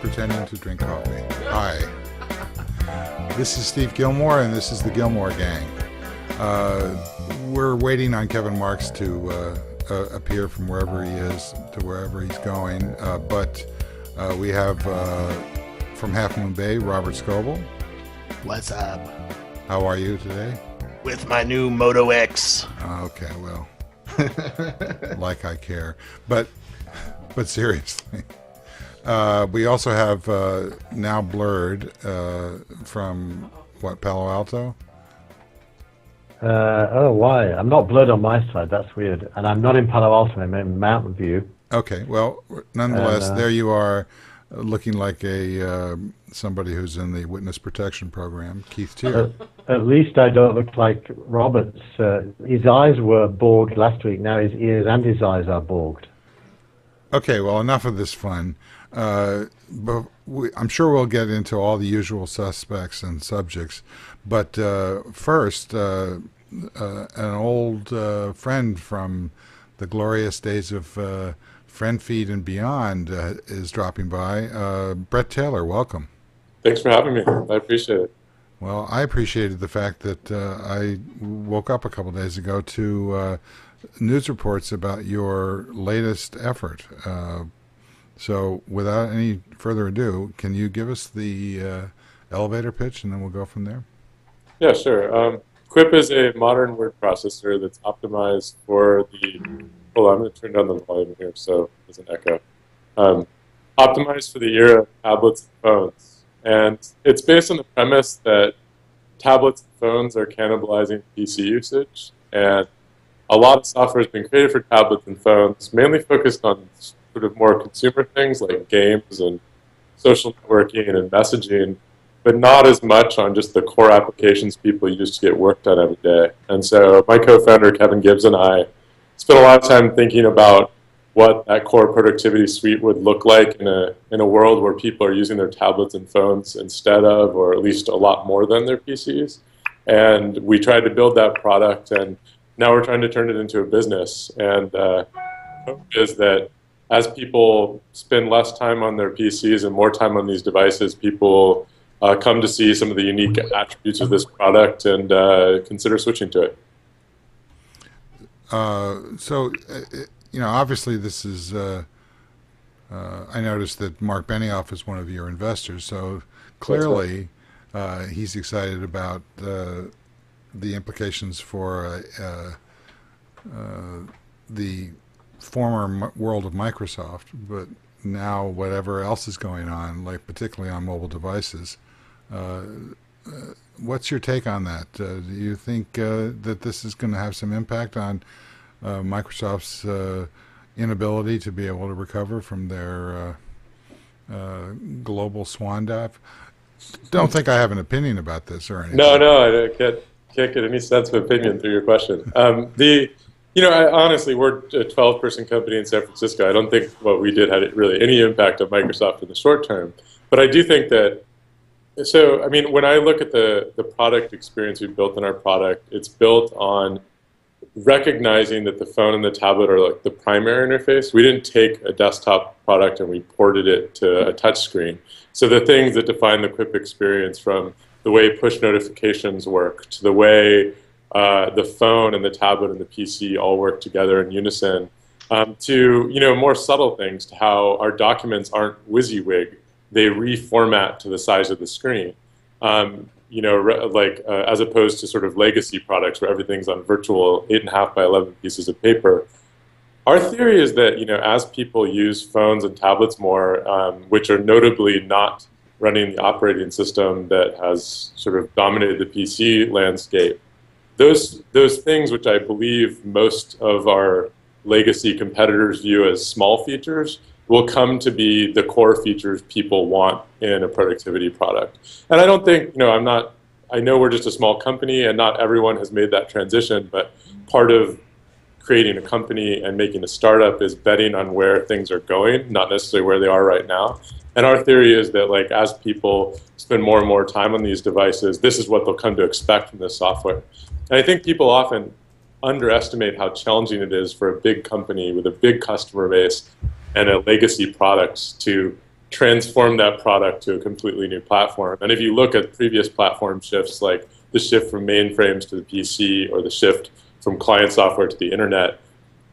pretending to drink coffee. Hi. This is Steve Gillmor, and this is the Gillmor Gang. We're waiting on Kevin Marks to appear from wherever he is to wherever he's going. But we have from Half Moon Bay, Robert Scoble. What's up? How are you today? With my new Moto X. Okay, well, like I care. But seriously. We also have now Blurred from, Palo Alto? Why? I'm not Blurred on my side. That's weird. And I'm not in Palo Alto. I'm in Mountain View. Okay. Well, nonetheless, there you are, looking like somebody who's in the witness protection program, Keith Tier. At least I don't look like Roberts. His eyes were borged last week. Now his ears and his eyes are borged. Okay. Well, enough of this fun. But I'm sure we'll get into all the usual suspects and subjects. But first, an old friend from the glorious days of Friend Feed and beyond is dropping by. Brett Taylor, welcome. Thanks for having me. I appreciate it. Well, I appreciated the fact that I woke up a couple days ago to news reports about your latest effort. So without any further ado, can you give us the elevator pitch, and then we'll go from there? Yeah, sure. Quip is a modern word processor that's optimized for the... Hold on, I'm going to turn down the volume here so there's an echo. Optimized for the era of tablets and phones. And it's based on the premise that tablets and phones are cannibalizing PC usage. And a lot of software has been created for tablets and phones, mainly focused on sort of more consumer things like games and social networking and messaging, but not as much on just the core applications people use to get work done every day. And so my co-founder, Kevin Gibbs, and I spent a lot of time thinking about what that core productivity suite would look like in a world where people are using their tablets and phones instead of, or at least a lot more than their PCs. And we tried to build that product, and now we're trying to turn it into a business. And the hope is that as people spend less time on their PCs and more time on these devices, people come to see some of the unique attributes of this product and consider switching to it. Obviously this is, I noticed that Mark Benioff is one of your investors, so clearly he's excited about the implications for the former world of Microsoft, but now whatever else is going on, like particularly on mobile devices. What's your take on that? Do you think that this is going to have some impact on Microsoft's inability to be able to recover from their global swan dive? Don't think I have an opinion about this or anything. No, I can't get any sense of opinion through your question. Honestly, we're a 12-person company in San Francisco. I don't think what we did had really any impact on Microsoft in the short term. But I do think that, when I look at the product experience we've built in our product, it's built on recognizing that the phone and the tablet are like the primary interface. We didn't take a desktop product and we ported it to a touch screen. So the things that define the Quip experience, from the way push notifications work to the way the phone and the tablet and the PC all work together in unison, to more subtle things, to how our documents aren't WYSIWYG. They reformat to the size of the screen, as opposed to sort of legacy products where everything's on virtual 8.5 by 11 pieces of paper. Our theory is that as people use phones and tablets more, which are notably not running the operating system that has sort of dominated the PC landscape, those things which I believe most of our legacy competitors view as small features will come to be the core features people want in a productivity product. And I don't think, I know we're just a small company and not everyone has made that transition, but part of creating a company and making a startup is betting on where things are going, not necessarily where they are right now. And our theory is that as people spend more and more time on these devices, this is what they'll come to expect from this software. And I think people often underestimate how challenging it is for a big company with a big customer base and a legacy product to transform that product to a completely new platform. And if you look at previous platform shifts, like the shift from mainframes to the PC or the shift from client software to the internet,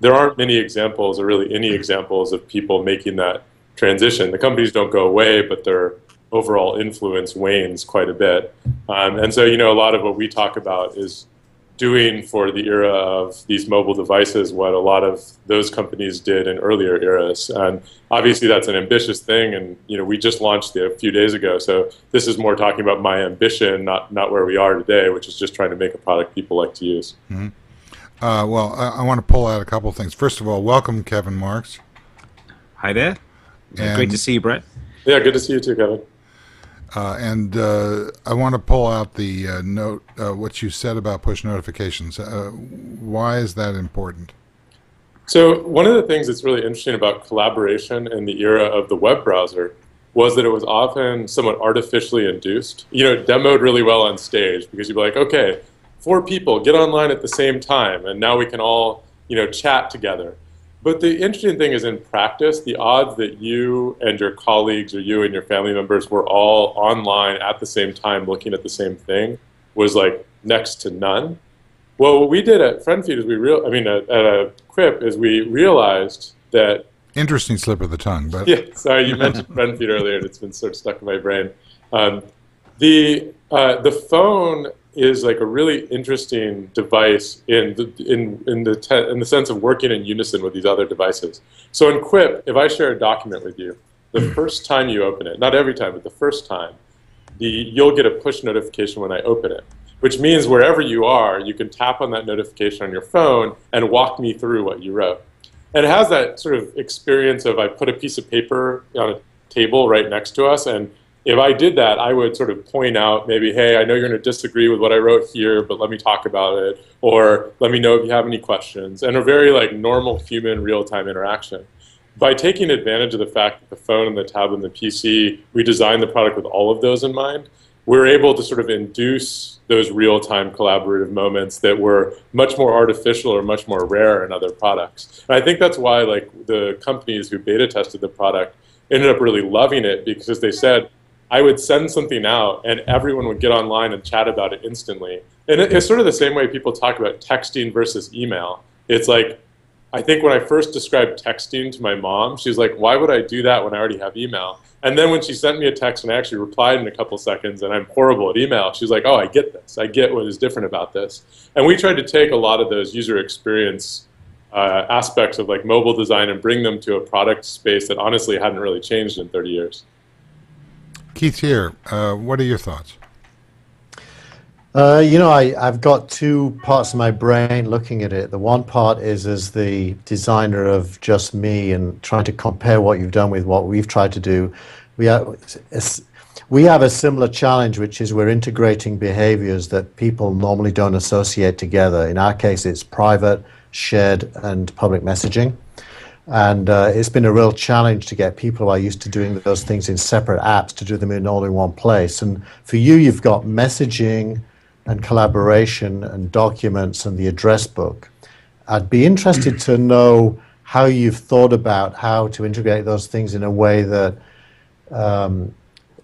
there aren't many examples, or really any examples, of people making that transition. The companies don't go away, but their overall influence wanes quite a bit. And so, a lot of what we talk about is doing for the era of these mobile devices what a lot of those companies did in earlier eras. And obviously that's an ambitious thing, and we just launched it a few days ago, so this is more talking about my ambition, not where we are today, which is just trying to make a product people like to use. Mm-hmm. Well, I want to pull out a couple of things. First of all, welcome, Kevin Marks. Hi there. Great to see you, Brett. Yeah, good to see you too, Kevin. And I want to pull out the note, what you said about push notifications. Why is that important? So one of the things that's really interesting about collaboration in the era of the web browser was that it was often somewhat artificially induced. It demoed really well on stage because you'd be like, okay, 4 people get online at the same time, and now we can all chat together. But the interesting thing is, in practice, the odds that you and your colleagues or you and your family members were all online at the same time looking at the same thing was like next to none. Well, what we did at FriendFeed is at Quip is we realized that. Interesting slip of the tongue, but yeah, sorry, you mentioned FriendFeed earlier, and it's been sort of stuck in my brain. The phone is like a really interesting device in the sense of working in unison with these other devices. So in Quip, if I share a document with you, the first time you open it, not every time, but the first time, you'll get a push notification when I open it, which means wherever you are, you can tap on that notification on your phone and walk me through what you wrote. And it has that sort of experience of I put a piece of paper on a table right next to us, and if I did that, I would sort of point out maybe, hey, I know you're going to disagree with what I wrote here, but let me talk about it, or let me know if you have any questions, and a very normal human real-time interaction. By taking advantage of the fact that the phone and the tablet and the PC, we designed the product with all of those in mind, we're able to sort of induce those real-time collaborative moments that were much more artificial or much more rare in other products. And I think that's why the companies who beta tested the product ended up really loving it, because they said, I would send something out and everyone would get online and chat about it instantly. And it's sort of the same way people talk about texting versus email. It's like, I think when I first described texting to my mom, she's like, why would I do that when I already have email? And then when she sent me a text and I actually replied in a couple seconds and I'm horrible at email, she's like, oh, I get this. I get what is different about this. And we tried to take a lot of those user experience aspects of mobile design and bring them to a product space that honestly hadn't really changed in 30 years. Keith here, what are your thoughts? I've got 2 parts of my brain looking at it. The one part is as the designer of Just Me and trying to compare what you've done with what we've tried to do. We have a similar challenge, which is we're integrating behaviors that people normally don't associate together. In our case, it's private, shared, and public messaging. And it's been a real challenge to get people who are used to doing those things in separate apps to do them all in one place. And for you, you've got messaging and collaboration and documents and the address book. I'd be interested to know how you've thought about how to integrate those things in a way that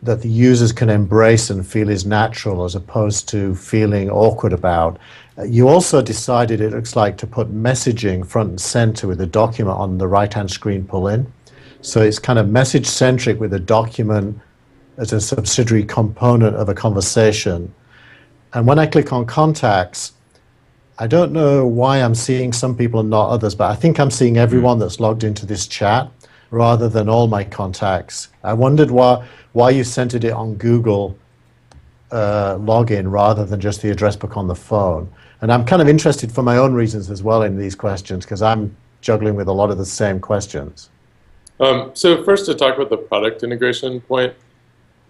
that the users can embrace and feel is natural as opposed to feeling awkward about. You also decided, it looks like, to put messaging front and center with the document on the right-hand screen pull-in. So it's kind of message-centric with a document as a subsidiary component of a conversation. And when I click on contacts, I don't know why I'm seeing some people and not others, but I think I'm seeing everyone that's logged into this chat rather than all my contacts. I wondered why you centered it on Google login rather than just the address book on the phone. And I'm kind of interested for my own reasons as well in these questions, because I'm juggling with a lot of the same questions. So first, to talk about the product integration point,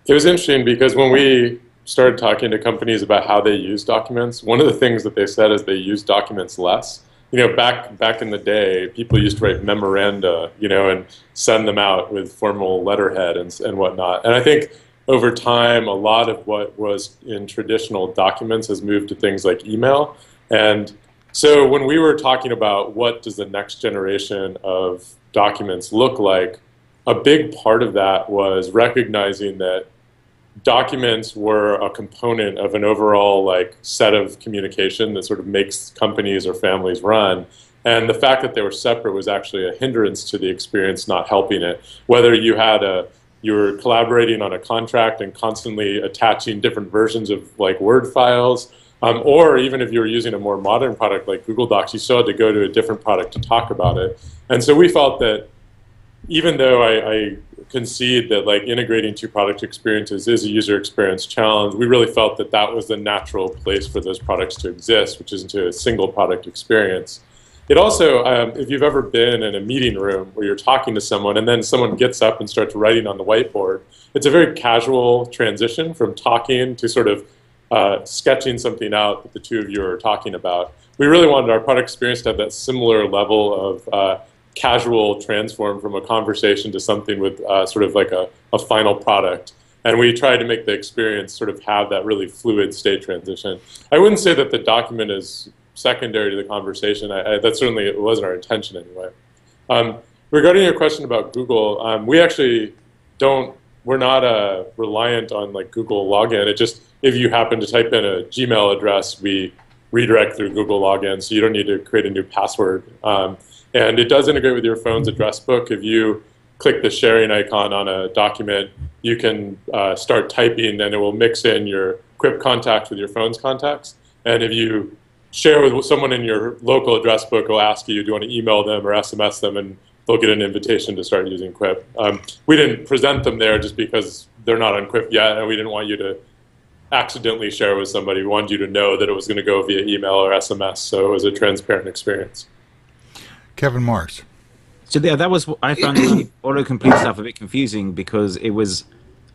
it was interesting because when we started talking to companies about how they use documents, one of the things that they said is they use documents less. Back in the day, people used to write memoranda, and send them out with formal letterhead and whatnot. And I think over time, a lot of what was in traditional documents has moved to things like email. And so when we were talking about what does the next generation of documents look like, a big part of that was recognizing that documents were a component of an overall like set of communication that sort of makes companies or families run. And the fact that they were separate was actually a hindrance to the experience, not helping it. Whether you were collaborating on a contract and constantly attaching different versions of like Word files, or even if you were using a more modern product like Google Docs, you still had to go to a different product to talk about it. And so we felt that even though I concede that like integrating two product experiences is a user experience challenge, we really felt that that was the natural place for those products to exist, which is into a single product experience. It also, if you've ever been in a meeting room where you're talking to someone and then someone gets up and starts writing on the whiteboard, it's a very casual transition from talking to sort of sketching something out that the two of you are talking about. We really wanted our product experience to have that similar level of casual transform from a conversation to something with sort of like a final product. And we tried to make the experience sort of have that really fluid state transition. I wouldn't say that the document is secondary to the conversation. That certainly it wasn't our intention anyway. Regarding your question about Google, we actually we're not reliant on like Google login. It just, if you happen to type in a Gmail address, we redirect through Google login, so you don't need to create a new password. And it does integrate with your phone's address book. If you click the sharing icon on a document, you can start typing and it will mix in your Quip contacts with your phone's contacts. And if you share with someone in your local address book, will ask you, do you want to email them or SMS them, and they'll get an invitation to start using Quip. We didn't present them there just because they're not on Quip yet, and we didn't want you to accidentally share with somebody. We wanted you to know that it was going to go via email or SMS, so it was a transparent experience. Kevin Marks. So that was, I found the autocomplete stuff a bit confusing because it was,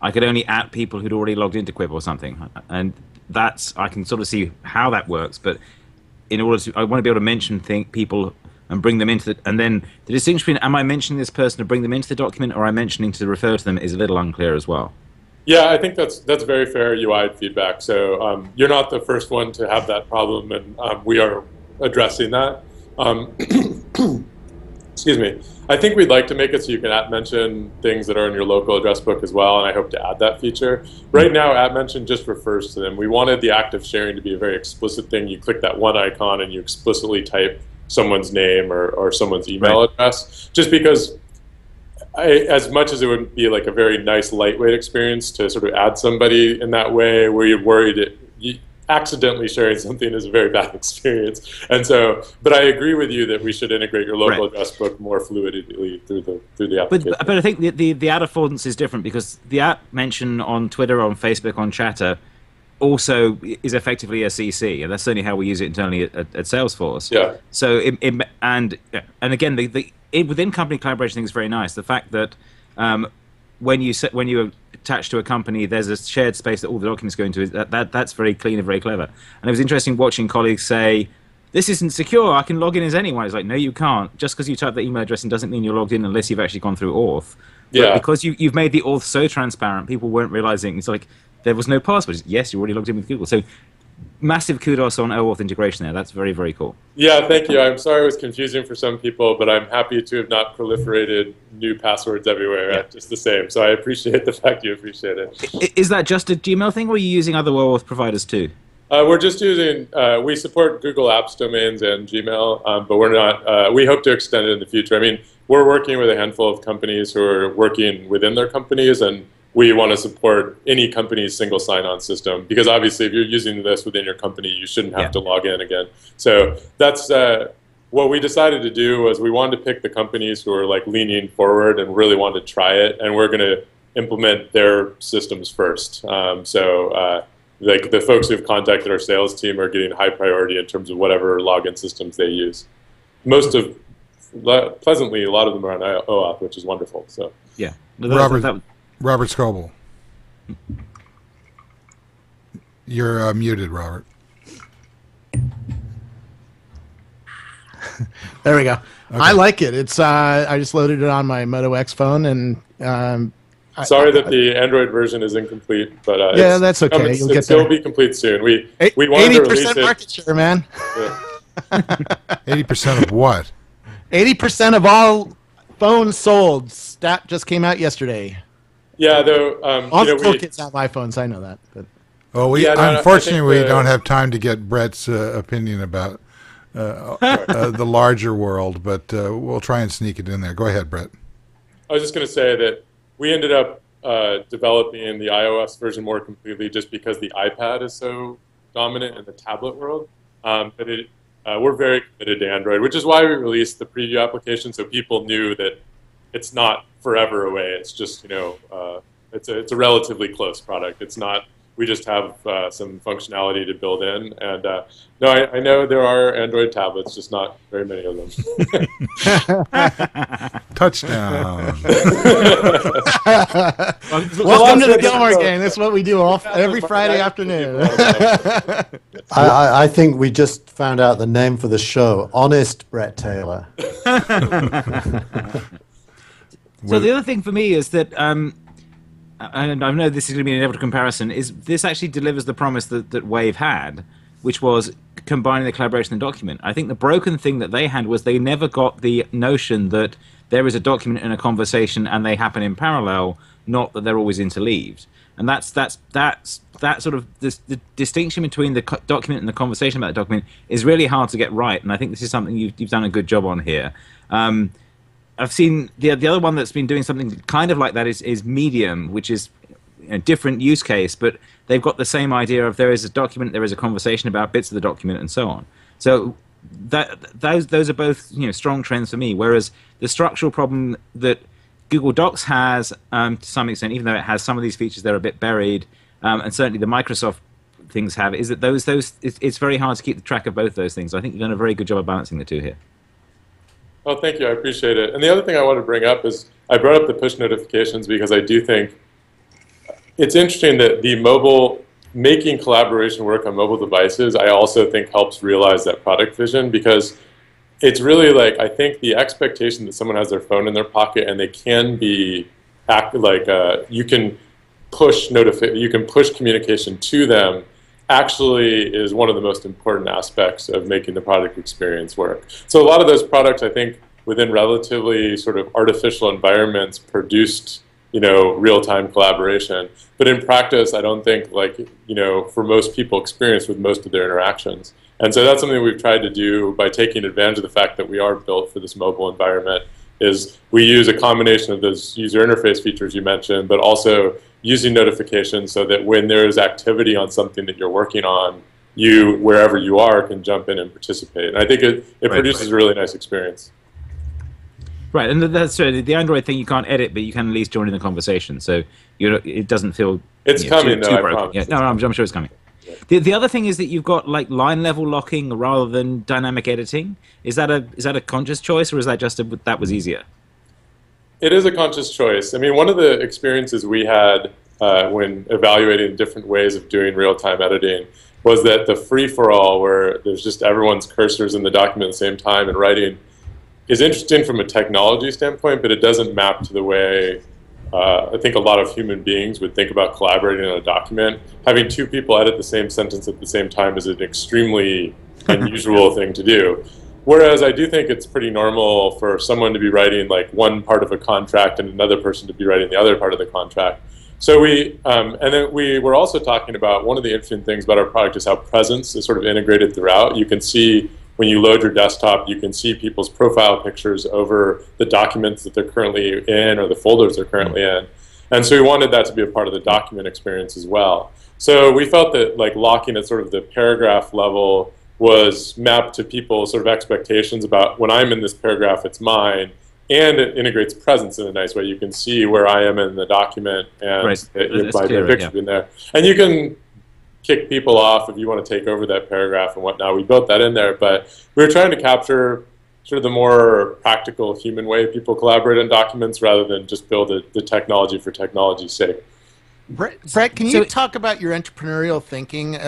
I could only at people who'd already logged into Quip or something. And that's, I can sort of see how that works, but in order to, I want to be able to mention people and bring them into and then the distinction between, am I mentioning this person to bring them into the document or am I mentioning to refer to them is a little unclear as well. Yeah, I think that's very fair UI feedback. So you're not the first one to have that problem, and we are addressing that. Excuse me. I think we'd like to make it so you can @mention things that are in your local address book as well, and I hope to add that feature. Right now, @mention just refers to them. We wanted the act of sharing to be a very explicit thing. You click that one icon and you explicitly type someone's name or someone's email address, just because as much as it would be like a very nice lightweight experience to sort of add somebody in that way where you're worried accidentally sharing something is a very bad experience. And so, but I agree with you that we should integrate your local address book more fluidly through the application. But I think the ad affordance is different because the @mention on Twitter, on Facebook, on Chatter also is effectively a CC, and that's certainly how we use it internally at Salesforce. Yeah. So and again, within company collaboration, I think is very nice. The fact that when you attach to a company, there's a shared space that all the documents go into. That's very clean and very clever. And it was interesting watching colleagues say, "This isn't secure. I can log in as anyone." It's like, no, you can't. Just because you type the email address, doesn't mean you're logged in unless you've actually gone through auth. Yeah. But because you've made the auth so transparent, people weren't realizing. It's like there was no password. Yes, you already logged in with Google. So massive kudos on OAuth integration there. That's very, very cool. Yeah, thank you. I'm sorry it was confusing for some people, but I'm happy to have not proliferated new passwords everywhere just the same. So I appreciate the fact you appreciate it. Is that just a Gmail thing, or are you using other OAuth providers too? We're just using, we support Google Apps domains and Gmail, but we're not, we hope to extend it in the future. I mean, we're working with a handful of companies who are working within their companies, and we want to support any company's single sign-on system, because obviously if you're using this within your company, you shouldn't have to log in again. So that's what we decided to do. Was we wanted to pick the companies who are like leaning forward and really wanted to try it, and we're going to implement their systems first. Like the folks who've contacted our sales team are getting high priority in terms of whatever login systems they use. Pleasantly, a lot of them are on OAuth, which is wonderful. So yeah, Robert Scoble. You're muted, Robert. There we go. Okay. I like it. It's I just loaded it on my Moto X phone, and sorry that the Android version is incomplete, but yeah, that's okay. You'll get there. It'll be complete soon. We wanted to release 80% market share, man. 80% of what? 80% of all phone sold. Stat just came out yesterday. Yeah, though. All the cool kids have iPhones. I know that. But Well, unfortunately, we don't have time to get Brett's opinion about the larger world, but we'll try and sneak it in there. Go ahead, Brett. I was just going to say that we ended up developing the iOS version more completely just because the iPad is so dominant in the tablet world. But we're very committed to Android, which is why we released the preview application, so people knew that it's not forever away. It's just, it's a relatively close product. It's not. We just have some functionality to build in. And no, I know there are Android tablets, just not very many of them. Touchdown. Welcome to the Gillmor game. That's what we do every Friday afternoon. I think we just found out the name for the show. Honest Brett Taylor. So the other thing for me is that, and I know this is going to be an inevitable comparison, is this actually delivers the promise that Wave had, which was combining the collaboration and document. I think the broken thing that they had was they never got the notion that there is a document and a conversation and they happen in parallel, not that they're always interleaved. And that's sort of the distinction between the document and the conversation about the document is really hard to get right. And I think this is something you've done a good job on here. I've seen the other one that's been doing something kind of like that is Medium, which is a different use case, but they've got the same idea of there is a document, there is a conversation about bits of the document, and so on. So those are both strong trends for me. Whereas the structural problem that Google Docs has, to some extent, even though it has some of these features that are a bit buried, and certainly the Microsoft things have, is that it's very hard to keep track of both those things. I think you've done a very good job of balancing the two here. Oh, thank you. I appreciate it. And the other thing I want to bring up is I brought up the push notifications because I do think it's interesting that making collaboration work on mobile devices, I also think helps realize that product vision, because it's really like, I think the expectation that someone has their phone in their pocket and they can you can push communication to them actually is one of the most important aspects of making the product experience work. So a lot of those products, I think, within relatively sort of artificial environments produced, real-time collaboration. But in practice, I don't think for most people experience with most of their interactions. And so that's something we've tried to do by taking advantage of the fact that we are built for this mobile environment, is we use a combination of those user interface features you mentioned, but also using notifications so that when there is activity on something that you're working on, you, wherever you are, can jump in and participate. And I think it produces a really nice experience. Right, and that's the Android thing you can't edit, but you can at least join in the conversation. So it doesn't feel coming, too though, I broken. promise. Yeah, no, I'm sure it's coming. The other thing is that you've got line level locking rather than dynamic editing. Is that a conscious choice, or is that just that was easier? It is a conscious choice. I mean, one of the experiences we had when evaluating different ways of doing real-time editing was that the free-for-all, where there's just everyone's cursors in the document at the same time and writing, is interesting from a technology standpoint, but it doesn't map to the way I think a lot of human beings would think about collaborating on a document. Having two people edit the same sentence at the same time is an extremely unusual thing to do. Whereas I do think it's pretty normal for someone to be writing one part of a contract and another person to be writing the other part of the contract. So and then we were also talking about one of the interesting things about our product is how presence is sort of integrated throughout. You can see when you load your desktop, you can see people's profile pictures over the documents that they're currently in or the folders they're currently in. And so we wanted that to be a part of the document experience as well. So we felt that locking at sort of the paragraph level was mapped to people's sort of expectations about when I'm in this paragraph, it's mine, and it integrates presence in a nice way. You can see where I am in the document and my picture in there. And you can kick people off if you want to take over that paragraph and whatnot. We built that in there, but we were trying to capture sort of the more practical human way people collaborate on documents rather than just build the technology for technology's sake. Brett, can you talk about your entrepreneurial thinking?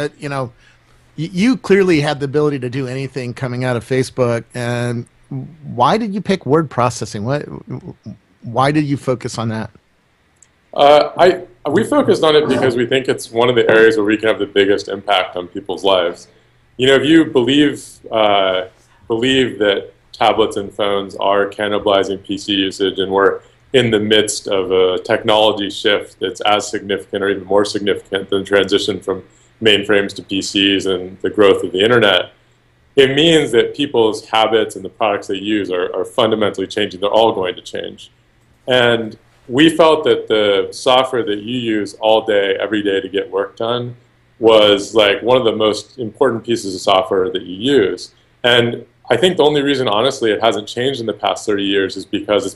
You clearly had the ability to do anything coming out of Facebook, and why did you pick word processing? Why did you focus on that? We focused on it because we think it's one of the areas where we can have the biggest impact on people's lives. If you believe that tablets and phones are cannibalizing PC usage, and we're in the midst of a technology shift that's as significant or even more significant than the transition from mainframes to PCs and the growth of the internet, it means that people's habits and the products they use are fundamentally changing. They're all going to change. And we felt that the software that you use all day, every day to get work done was like one of the most important pieces of software that you use. And I think the only reason, honestly, it hasn't changed in the past 30 years is because it's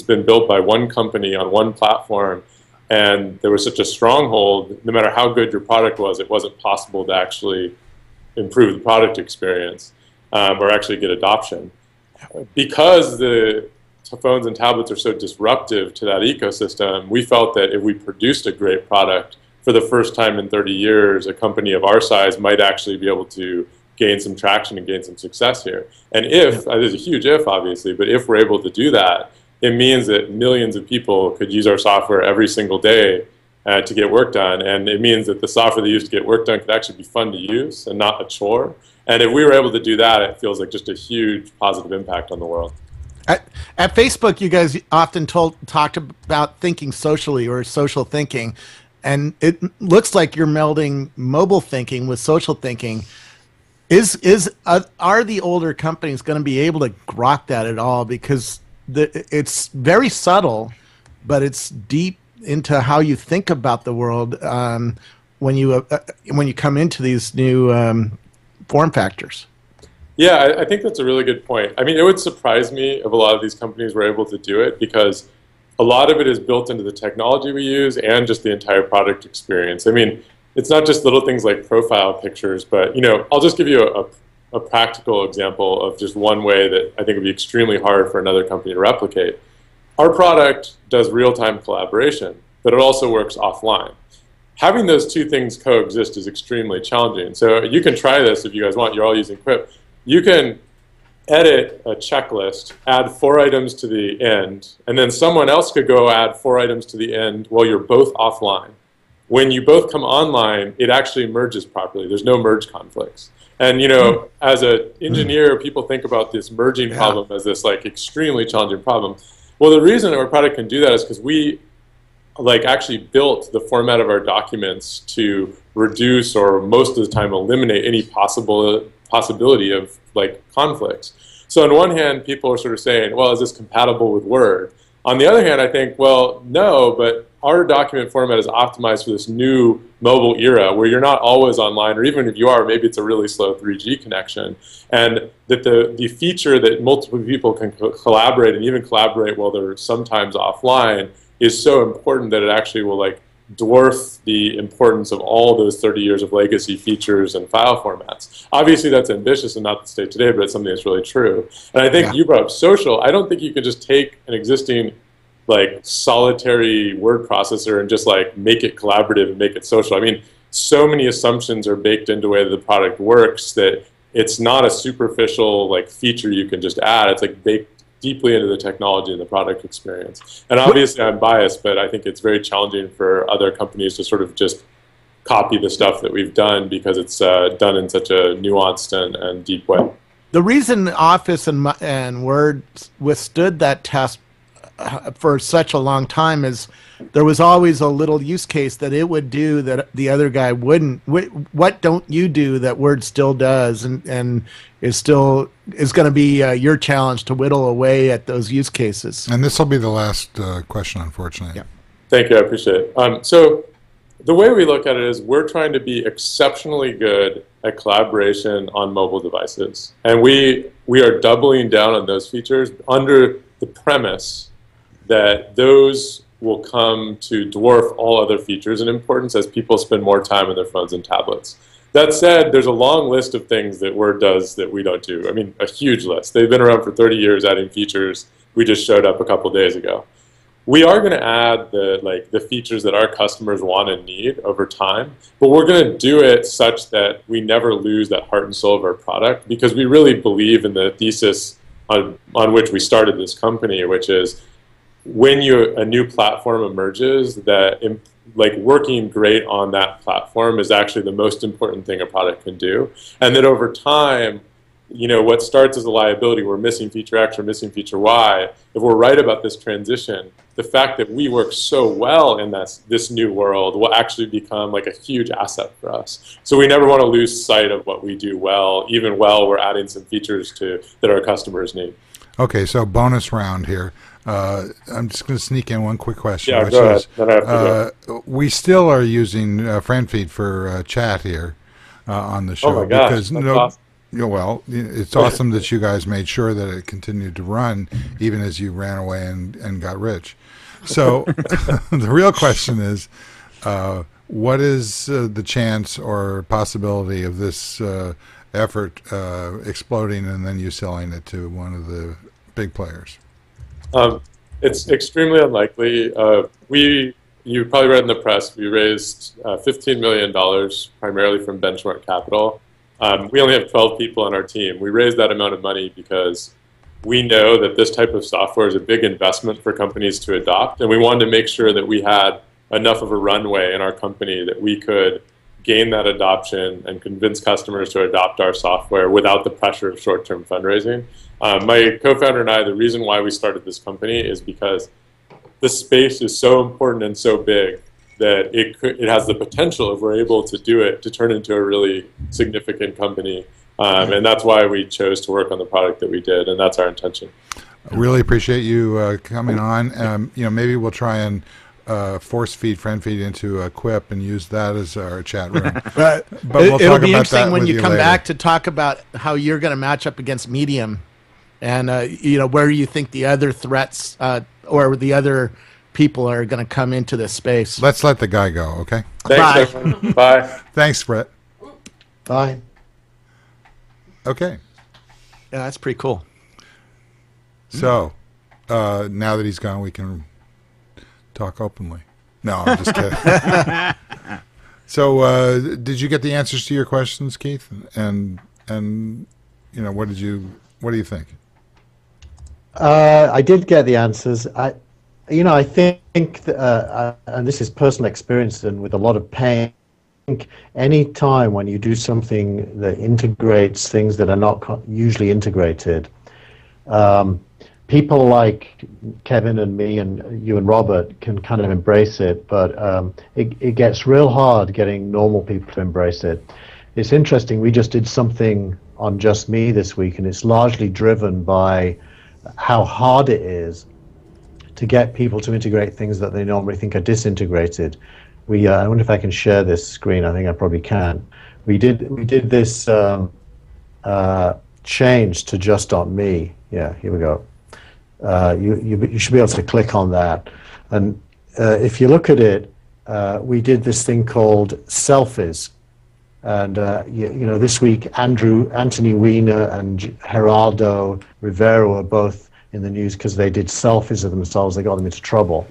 been built by one company on one platform, and there was such a stronghold. No matter how good your product was, it wasn't possible to actually improve the product experience or actually get adoption. Because the phones and tablets are so disruptive to that ecosystem, we felt that if we produced a great product for the first time in 30 years, a company of our size might actually be able to gain some traction and gain some success here. And if, there's a huge if obviously, but if we're able to do that, it means that millions of people could use our software every single day to get work done. And it means that the software they use to get work done could actually be fun to use and not a chore. And if we were able to do that, it feels like just a huge positive impact on the world. At Facebook, you guys often talked about thinking socially or social thinking, and it looks like you're melding mobile thinking with social thinking. Are the older companies going to be able to grok that at all? Because it's very subtle, but it's deep into how you think about the world when you come into these new form factors. Yeah, I think that's a really good point. I mean, it would surprise me if a lot of these companies were able to do it, because a lot of it is built into the technology we use and just the entire product experience. I mean, it's not just little things like profile pictures, but I'll just give you a practical example of just one way that I think would be extremely hard for another company to replicate. Our product does real-time collaboration, but it also works offline. Having those two things coexist is extremely challenging. So you can try this if you guys want. You're all using Quip. You can edit a checklist, add 4 items to the end, and then someone else could go add 4 items to the end while you're both offline. When you both come online, it actually merges properly. There's no merge conflicts. And as an engineer, people think about this merging problem as this like extremely challenging problem. Well, the reason our product can do that is because we actually built the format of our documents to reduce or most of the time eliminate any possibility of conflicts. So on one hand, people are sort of saying, well, is this compatible with Word? On the other hand, I think, well, no, but our document format is optimized for this new mobile era where you're not always online, or even if you are, maybe it's a really slow 3G connection. And that the feature that multiple people can collaborate and even collaborate while they're sometimes offline is so important that it actually will dwarf the importance of all those 30 years of legacy features and file formats. Obviously, that's ambitious and not the state today, but it's something that's really true. And I think you brought up social. I don't think you can just take an existing solitary word processor and just make it collaborative and make it social. I mean, so many assumptions are baked into the way that the product works that it's not a superficial feature you can just add. It's baked deeply into the technology and the product experience. And obviously I'm biased, but I think it's very challenging for other companies to sort of just copy the stuff that we've done because it's done in such a nuanced and deep way. The reason Office and Word withstood that test for such a long time is there was always a little use case that it would do that the other guy wouldn't. What don't you do that Word still does, and is going to be your challenge to whittle away at those use cases? And this will be the last question, unfortunately. Yeah. Thank you, I appreciate it. So the way we look at it is we're trying to be exceptionally good at collaboration on mobile devices. And we are doubling down on those features under the premise that those will come to dwarf all other features in importance as people spend more time on their phones and tablets. That said, there's a long list of things that Word does that we don't do. I mean, a huge list. They've been around for 30 years adding features. We just showed up a couple days ago. We are going to add the features that our customers want and need over time, but we're going to do it such that we never lose that heart and soul of our product, because we really believe in the thesis on which we started this company, which is when a new platform emerges, that working great on that platform is actually the most important thing a product can do. And that over time, what starts as a liability, we're missing feature X or missing feature Y, if we're right about this transition, the fact that we work so well in this new world will actually become like a huge asset for us. So we never want to lose sight of what we do well, even while we're adding some features that our customers need. Okay, so bonus round here. I'm just going to sneak in one quick question. Yeah, which go is, ahead. Then I have to go. We still are using friend feed for chat here on the show. Oh my gosh, because that's awesome. Well, it's awesome that you guys made sure that it continued to run even as you ran away and got rich. So the real question is, what is the chance or possibility of this effort exploding and then you selling it to one of the big players? It's extremely unlikely. You probably read in the press, we raised $15 million primarily from Benchmark Capital. We only have 12 people on our team. We raised that amount of money because we know that this type of software is a big investment for companies to adopt, and we wanted to make sure that we had enough of a runway in our company that we could gain that adoption and convince customers to adopt our software without the pressure of short-term fundraising. My co-founder and I, the reason why we started this company is because the space is so important and so big that it has the potential, if we're able to do it, to turn into a really significant company. And that's why we chose to work on the product that we did, and that's our intention. I really appreciate you coming on. Maybe we'll try and force feed, friend feed into a Quip and use that as our chat room. But we'll it'll talk be about interesting that when with you come later. back to talk about how you're going to match up against Medium, and where you think the other threats or the other people are going to come into this space. Let's let the guy go, okay? Thanks, everyone. Bye. Thanks, Brett. Bye. Okay. Yeah, that's pretty cool. So, now that he's gone, we can talk openly. No, I'm just kidding. So, did you get the answers to your questions, Keith? And what do you think? I did get the answers. I think that, and this is personal experience and with a lot of pain, I think any time when you do something that integrates things that are not usually integrated, people like Kevin and me and you and Robert can kind of embrace it, but it gets real hard getting normal people to embrace it. It's interesting, we just did something on Just Me this week, and it's largely driven by how hard it is to get people to integrate things that they normally think are disintegrated. I wonder if I can share this screen. I think I probably can. We did this change to just.me. Yeah, here we go. You should be able to click on that. And if you look at it, we did this thing called selfies. And this week, Anthony Weiner and Geraldo Rivero are both in the news because they did selfies of themselves. They got them into trouble.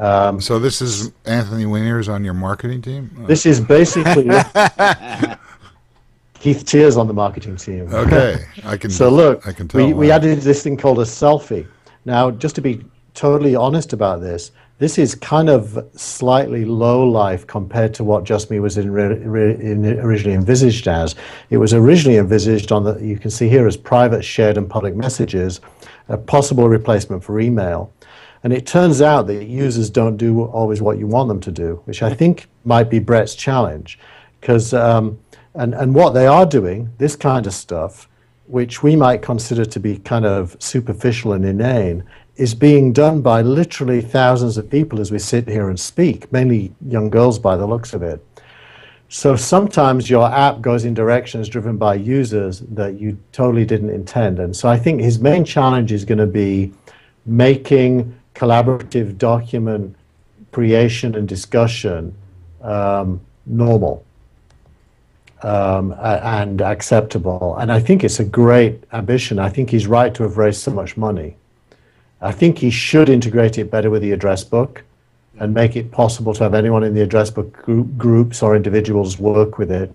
So this is Anthony Weiner's on your marketing team? This is basically Keith Tears on the marketing team. Okay, I can. So look, I can tell. we added this thing called a selfie. Now, just to be totally honest about this is kind of slightly low life compared to what Just Me was originally envisaged as. It was originally envisaged you can see here as private, shared, and public messages, a possible replacement for email. And it turns out that users don't do always what you want them to do, which I think might be Brett's challenge. Because and what they are doing, this kind of stuff, which we might consider to be kind of superficial and inane, is being done by literally thousands of people as we sit here and speak, mainly young girls by the looks of it. So sometimes your app goes in directions driven by users that you totally didn't intend. And so I think his main challenge is going to be making collaborative document creation and discussion normal and acceptable. And I think it's a great ambition. I think he's right to have raised so much money. I think he should integrate it better with the address book and make it possible to have anyone in the address book groups or individuals work with it.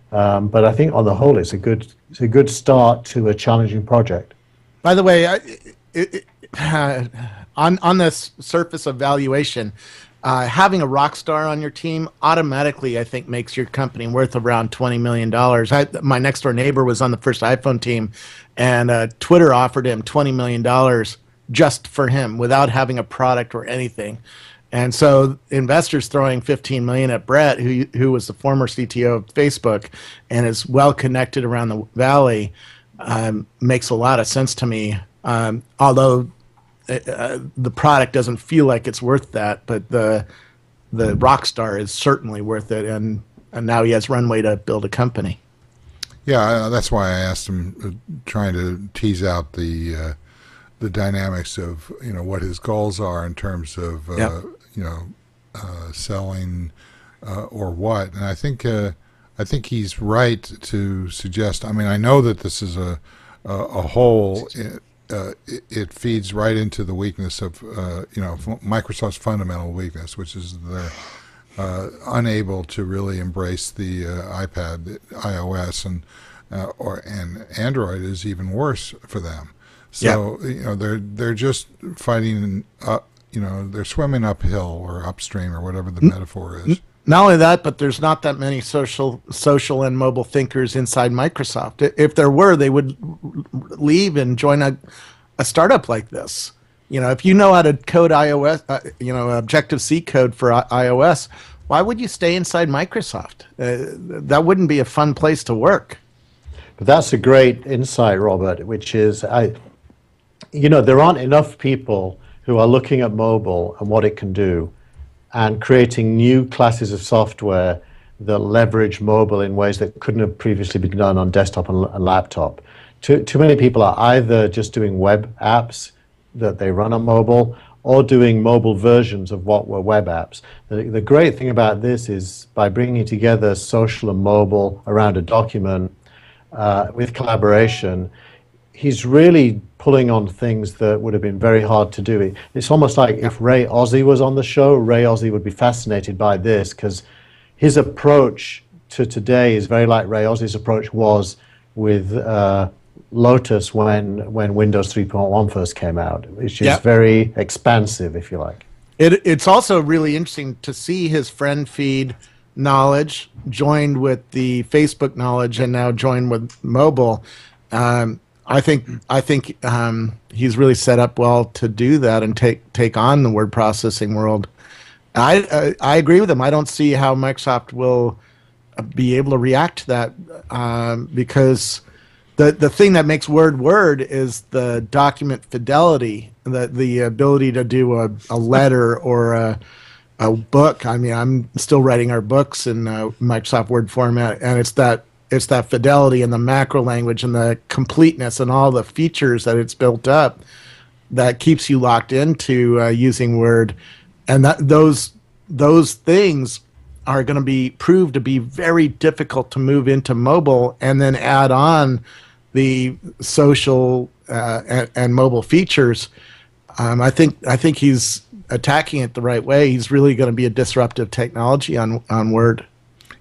But I think on the whole, it's a good start to a challenging project. By the way, on the surface of valuation, having a rock star on your team automatically, I think, makes your company worth around $20 million. My next door neighbor was on the first iPhone team, and Twitter offered him $20 million just for him without having a product or anything. And so investors throwing 15 million at Brett, who was the former CTO of Facebook and is well connected around the valley, makes a lot of sense to me. Although the product doesn't feel like it's worth that, but the rock star is certainly worth it, and now he has runway to build a company. Yeah, that's why I asked him, trying to tease out the dynamics of what his goals are in terms of selling or what. And I think he's right to suggest. I mean, I know that this is a whole. It feeds right into the weakness of Microsoft's fundamental weakness, which is they're unable to really embrace the iPad, iOS, and Android is even worse for them. So they're just fighting. They're swimming uphill or upstream or whatever the metaphor is. Not only that, but there's not that many social and mobile thinkers inside Microsoft. If there were, they would leave and join a startup like this. If you know how to code iOS, Objective-C code for iOS, why would you stay inside Microsoft? That wouldn't be a fun place to work. But that's a great insight, Robert, which is, there aren't enough people who are looking at mobile and what it can do and creating new classes of software that leverage mobile in ways that couldn't have previously been done on desktop and laptop. Too many people are either just doing web apps that they run on mobile or doing mobile versions of what were web apps. The great thing about this is by bringing together social and mobile around a document with collaboration, he's really pulling on things that would have been very hard to do. It's almost like if Ray Ozzie was on the show, Ray Ozzie would be fascinated by this because his approach to today is very like Ray Ozzie's approach was with Lotus when Windows 3.1 first came out, which is very expansive, if you like. It's also really interesting to see his friend feed knowledge joined with the Facebook knowledge and now joined with mobile. I think he's really set up well to do that and take on the word processing world. I agree with him. I don't see how Microsoft will be able to react to that because the thing that makes Word is the document fidelity, the ability to do a letter or a book. I mean, I'm still writing our books in Microsoft Word format, and it's that fidelity and the macro language and the completeness and all the features that it's built up that keeps you locked into using Word, and those things are going to be proved to be very difficult to move into mobile, and then add on the social and mobile features. I think he's attacking it the right way. He's really going to be a disruptive technology on Word.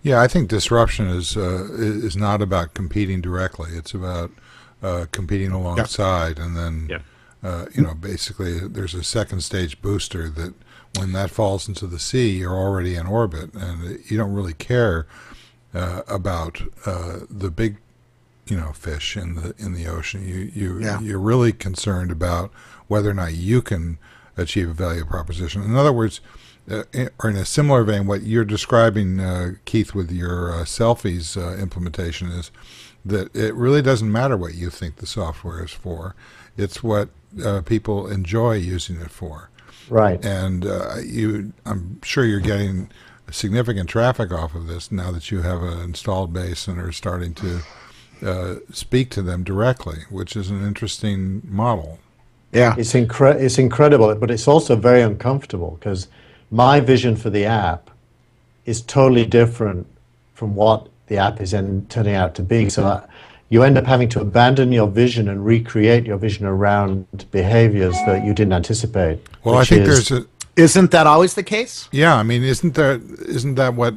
Yeah, I think disruption is not about competing directly. It's about competing alongside, and then basically there's a second stage booster that when that falls into the sea, you're already in orbit, and you don't really care about the big fish in the ocean. You're really concerned about whether or not you can achieve a value proposition. In other words, or in a similar vein, what you're describing, Keith, with your selfies implementation is that it really doesn't matter what you think the software is for. It's what people enjoy using it for. Right. And I'm sure you're getting significant traffic off of this now that you have an installed base and are starting to speak to them directly, which is an interesting model. Yeah. It's incredible, but it's also very uncomfortable because my vision for the app is totally different from what the app is turning out to be. So you end up having to abandon your vision and recreate your vision around behaviors that you didn't anticipate. Well, I think isn't that always the case? Yeah, I mean, isn't that what,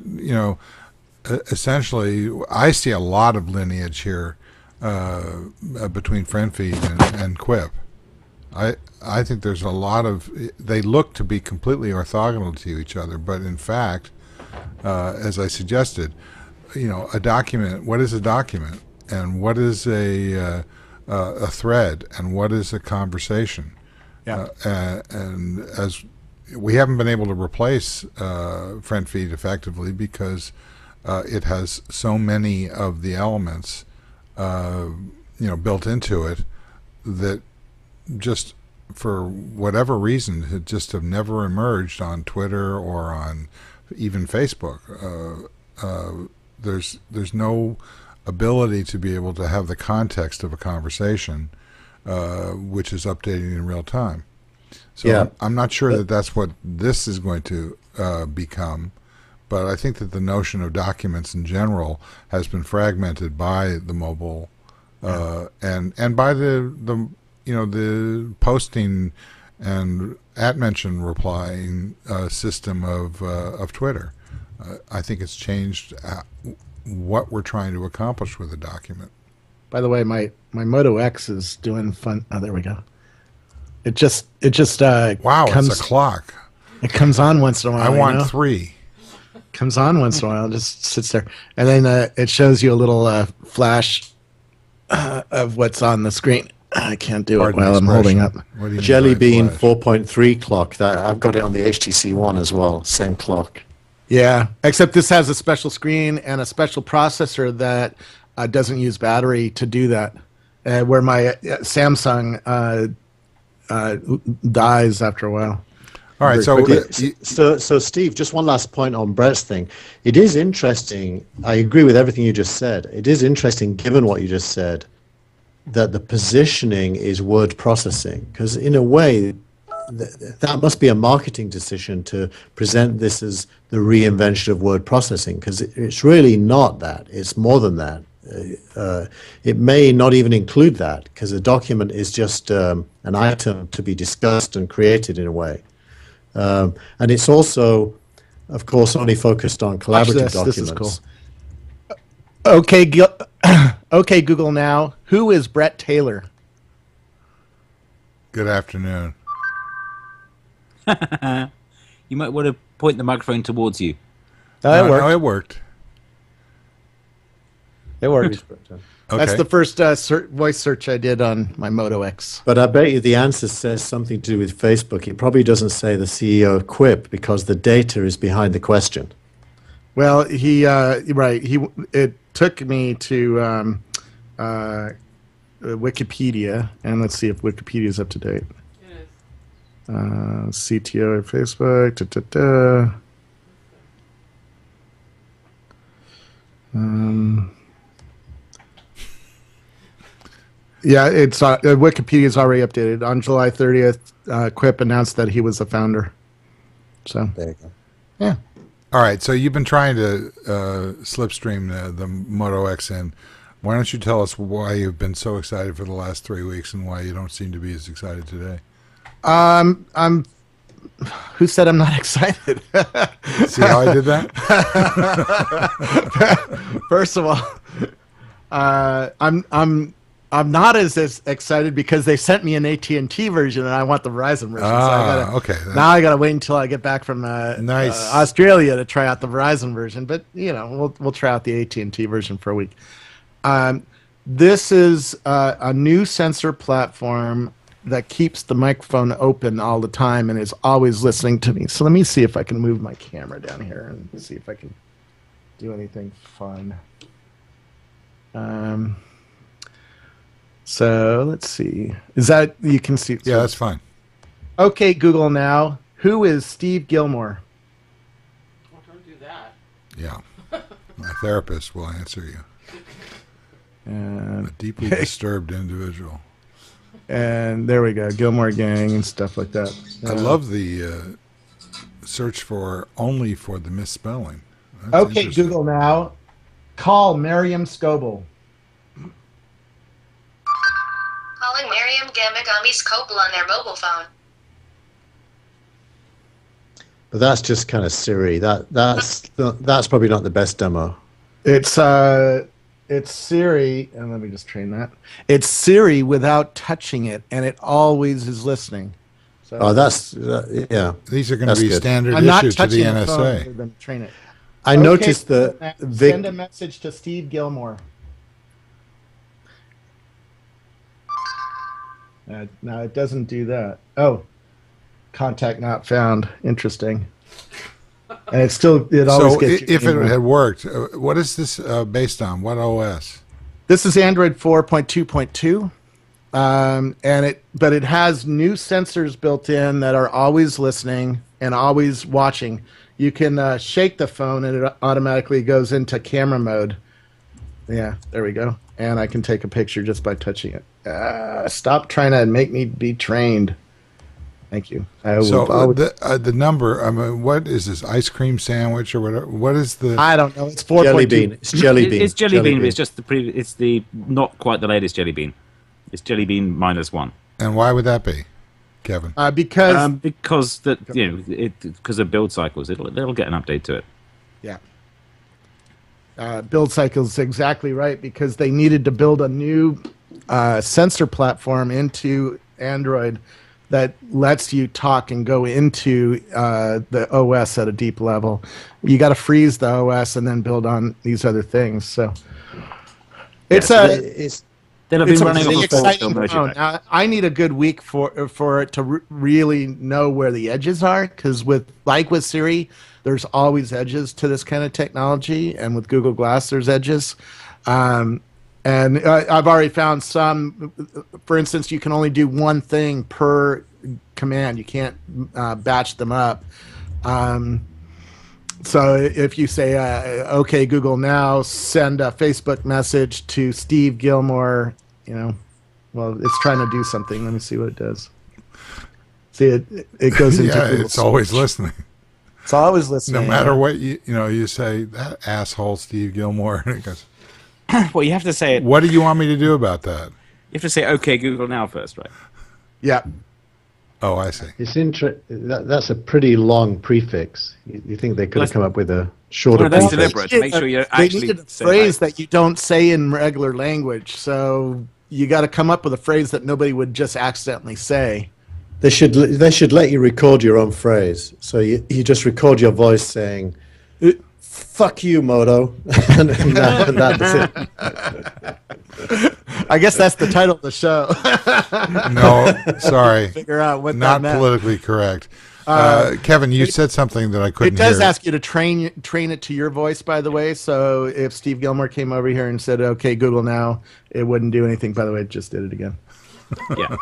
essentially, I see a lot of lineage here between FriendFeed and Quip. I think there's a lot of, they look to be completely orthogonal to each other, but in fact, as I suggested, a document. What is a document, and what is a thread, and what is a conversation? Yeah. And as we haven't been able to replace friend feed effectively because it has so many of the elements, built into it that just for whatever reason it just have never emerged on Twitter or on even Facebook. There's no ability to be able to have the context of a conversation, which is updating in real time. So Yeah. I'm not sure that that's what this is going to become, but I think that the notion of documents in general has been fragmented by the mobile and by the posting and @mention replying system of Twitter. I think it's changed what we're trying to accomplish with a document. By the way, my Moto X is doing fun. Oh, there we go. It just Wow, comes, it's a clock. It comes on once in a while. I want 3. Comes on once in a while, just sits there, and then it shows you a little flash of what's on the screen. I can't do it while I'm holding up. What do you mean Jelly by Bean flash? 4.3 clock. That I've got it on the HTC One as well. Same clock. Yeah, except this has a special screen and a special processor that doesn't use battery to do that. Where my Samsung dies after a while. All right, so So Steve, just one last point on Brett's thing. It is interesting. I agree with everything you just said. It is interesting, given what you just said, that the positioning is word processing, because in a way, that must be a marketing decision to present this as the reinvention of word processing, because it's really not that. It's more than that. It may not even include that, because a document is just an item to be discussed and created in a way. And it's also, of course, only focused on collaborative documents. This is cool. Okay, Google now. Who is Brett Taylor? good afternoon. You might want to point the microphone towards you. It worked. No, it worked. It worked. Okay. That's the first voice search I did on my Moto X. But I bet you the answer says something to do with Facebook. It probably doesn't say the CEO of Quip, because the data is behind the question. Well, it took me to Wikipedia, and let's see if Wikipedia is up to date. CTO at Facebook. Yeah, it's Wikipedia is already updated. On July 30th, Quip announced that he was the founder. So There you go. yeah. All right, so you've been trying to slipstream the Moto X in. Why don't you tell us why you've been so excited for the last 3 weeks and why you don't seem to be as excited today? Who said I'm not excited? See how I did that? First of all, I'm not as excited because they sent me an AT&T version and I want the Verizon version. Okay. Now I gotta wait until I get back from Nice. Australia to try out the Verizon version. But we'll try out the AT&T version for a week. This is a new sensor platform that keeps the microphone open all the time and is always listening to me. So let me see if I can move my camera down here and see if I can do anything fun. So let's see. Is that you can see? Yeah, that's fine. Okay, Google now. Who is Steve Gillmor? Well, don't do that. Yeah. My therapist will answer you. A deeply disturbed individual. And there we go, Gillmor Gang and stuff like that. I love the search for only for the misspelling. That's Okay, interesting. Google now. Call Miriam Scoble. Calling Miriam Gamagami Scopel on their mobile phone. But that's just kind of Siri. That's probably not the best demo. It's it's Siri, and let me just train that. It's Siri without touching it, and it always is listening. So Oh, that's yeah. These are going to That's be good. standard I'm not issues to the touching the phone NSA. other than train it. I Okay, noticed that send a message to Steve Gillmor. No, it doesn't do that. Oh, contact not found. Interesting. And it always So gets your if it email. had worked, what is this based on? What OS? This is Android 4.2.2. But it has new sensors built in that are always listening and always watching. You can shake the phone and it automatically goes into camera mode. Yeah, there we go. And I can take a picture just by touching it. Stop trying to make me be trained. Thank you. So the number, I mean, what is this, ice cream sandwich or whatever? What is the... I don't know. It's 4.2. jelly bean. It's jelly bean. It's Jelly Bean, but it's just it's the not quite the latest Jelly Bean. It's Jelly Bean -1. And why would that be, Kevin? Because Because of build cycles, it'll get an update to it. yeah. Build cycle is exactly right, because they needed to build a new sensor platform into Android that lets you talk and go into the OS at a deep level. You got to freeze the OS and then build on these other things. So it's They'll have been it's a running pretty off exciting phone. Now, I need a good week for it to really know where the edges are, because with Siri, there's always edges to this kind of technology, and with Google Glass, there's edges. And I've already found some. For instance, you can only do one thing per command. You can't batch them up. So if you say, "Okay, Google, now send a Facebook message to Steve Gillmor," well, it's trying to do something. Let me see what it does. See, it goes into Yeah, Google it's always search. listening. It's always listening. No matter what you say, that asshole Steve Gillmor, and it goes, Well, you have to say it. what do you want me to do about that? You have to say "Okay, Google now" first, right? Yeah. Oh, I see. It's that's a pretty long prefix. You think they could have come up with a shorter Well, that's prefix? deliberate. Make sure you They actually needed a say phrase right. that you don't say in regular language. So you got to come up with a phrase that nobody would just accidentally say. They should let you record your own phrase. So you just record your voice saying, "Fuck you, Moto," and that's it. I guess that's the title of the show. No, sorry. Figure out what Not that meant. politically correct. Kevin, you said something that I couldn't It does hear. ask you to train it to your voice, by the way. So if Steve Gillmor came over here and said, "Okay, Google now," it wouldn't do anything. By the way, it just did it again. Yeah.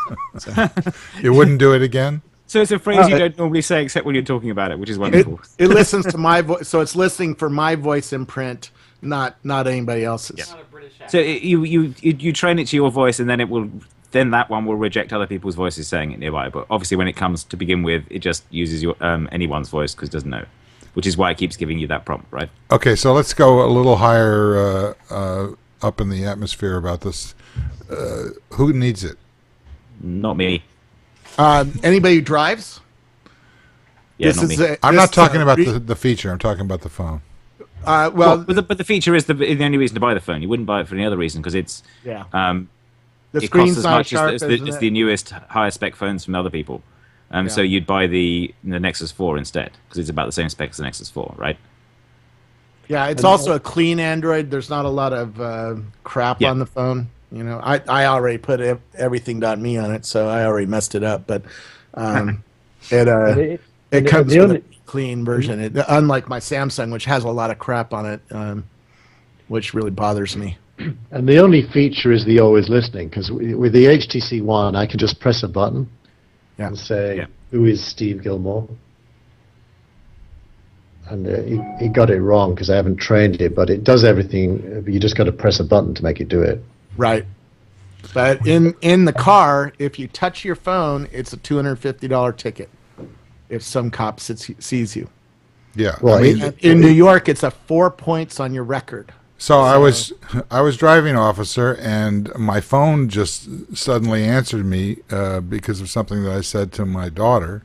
You wouldn't do it again? So it's a phrase you don't normally say except when you're talking about it, which is wonderful. It listens to my voice, so it's listening for my voice imprint, not anybody else's. Yeah. Not a British accent. So you train it to your voice, and then that one will reject other people's voices saying it nearby. But obviously, when it comes to begin with, it just uses your anyone's voice because it doesn't know, which is why it keeps giving you that prompt, right? Okay, so let's go a little higher up in the atmosphere about this. Who needs it? Not me. Anybody who drives? Yeah, not me. I'm not talking about the feature. I'm talking about the phone. Well, but the feature is the only reason to buy the phone. You wouldn't buy it for any other reason because it's yeah. it The costs screen's as not much sharp, as isn't it's it? the newest, higher spec phones from other people. So you'd buy the Nexus 4 instead because it's about the same spec as the Nexus 4, right? Yeah, it's also a clean Android. There's not a lot of crap on the phone. I already put everything.me on it, so I already messed it up. But it comes with a clean version. Unlike my Samsung, which has a lot of crap on it, which really bothers me. And the only feature is the always listening, because with the HTC One, I can just press a button and say, "Who is Steve Gillmor?" And he got it wrong because I haven't trained it, but it does everything. You just got to press a button to make it do it. Right. But in the car, if you touch your phone, it's a $250 ticket if some cop sees you. Yeah. Well, I mean, In New York, it's a 4 points on your record. so I was driving officer, and my phone just suddenly answered me because of something that I said to my daughter,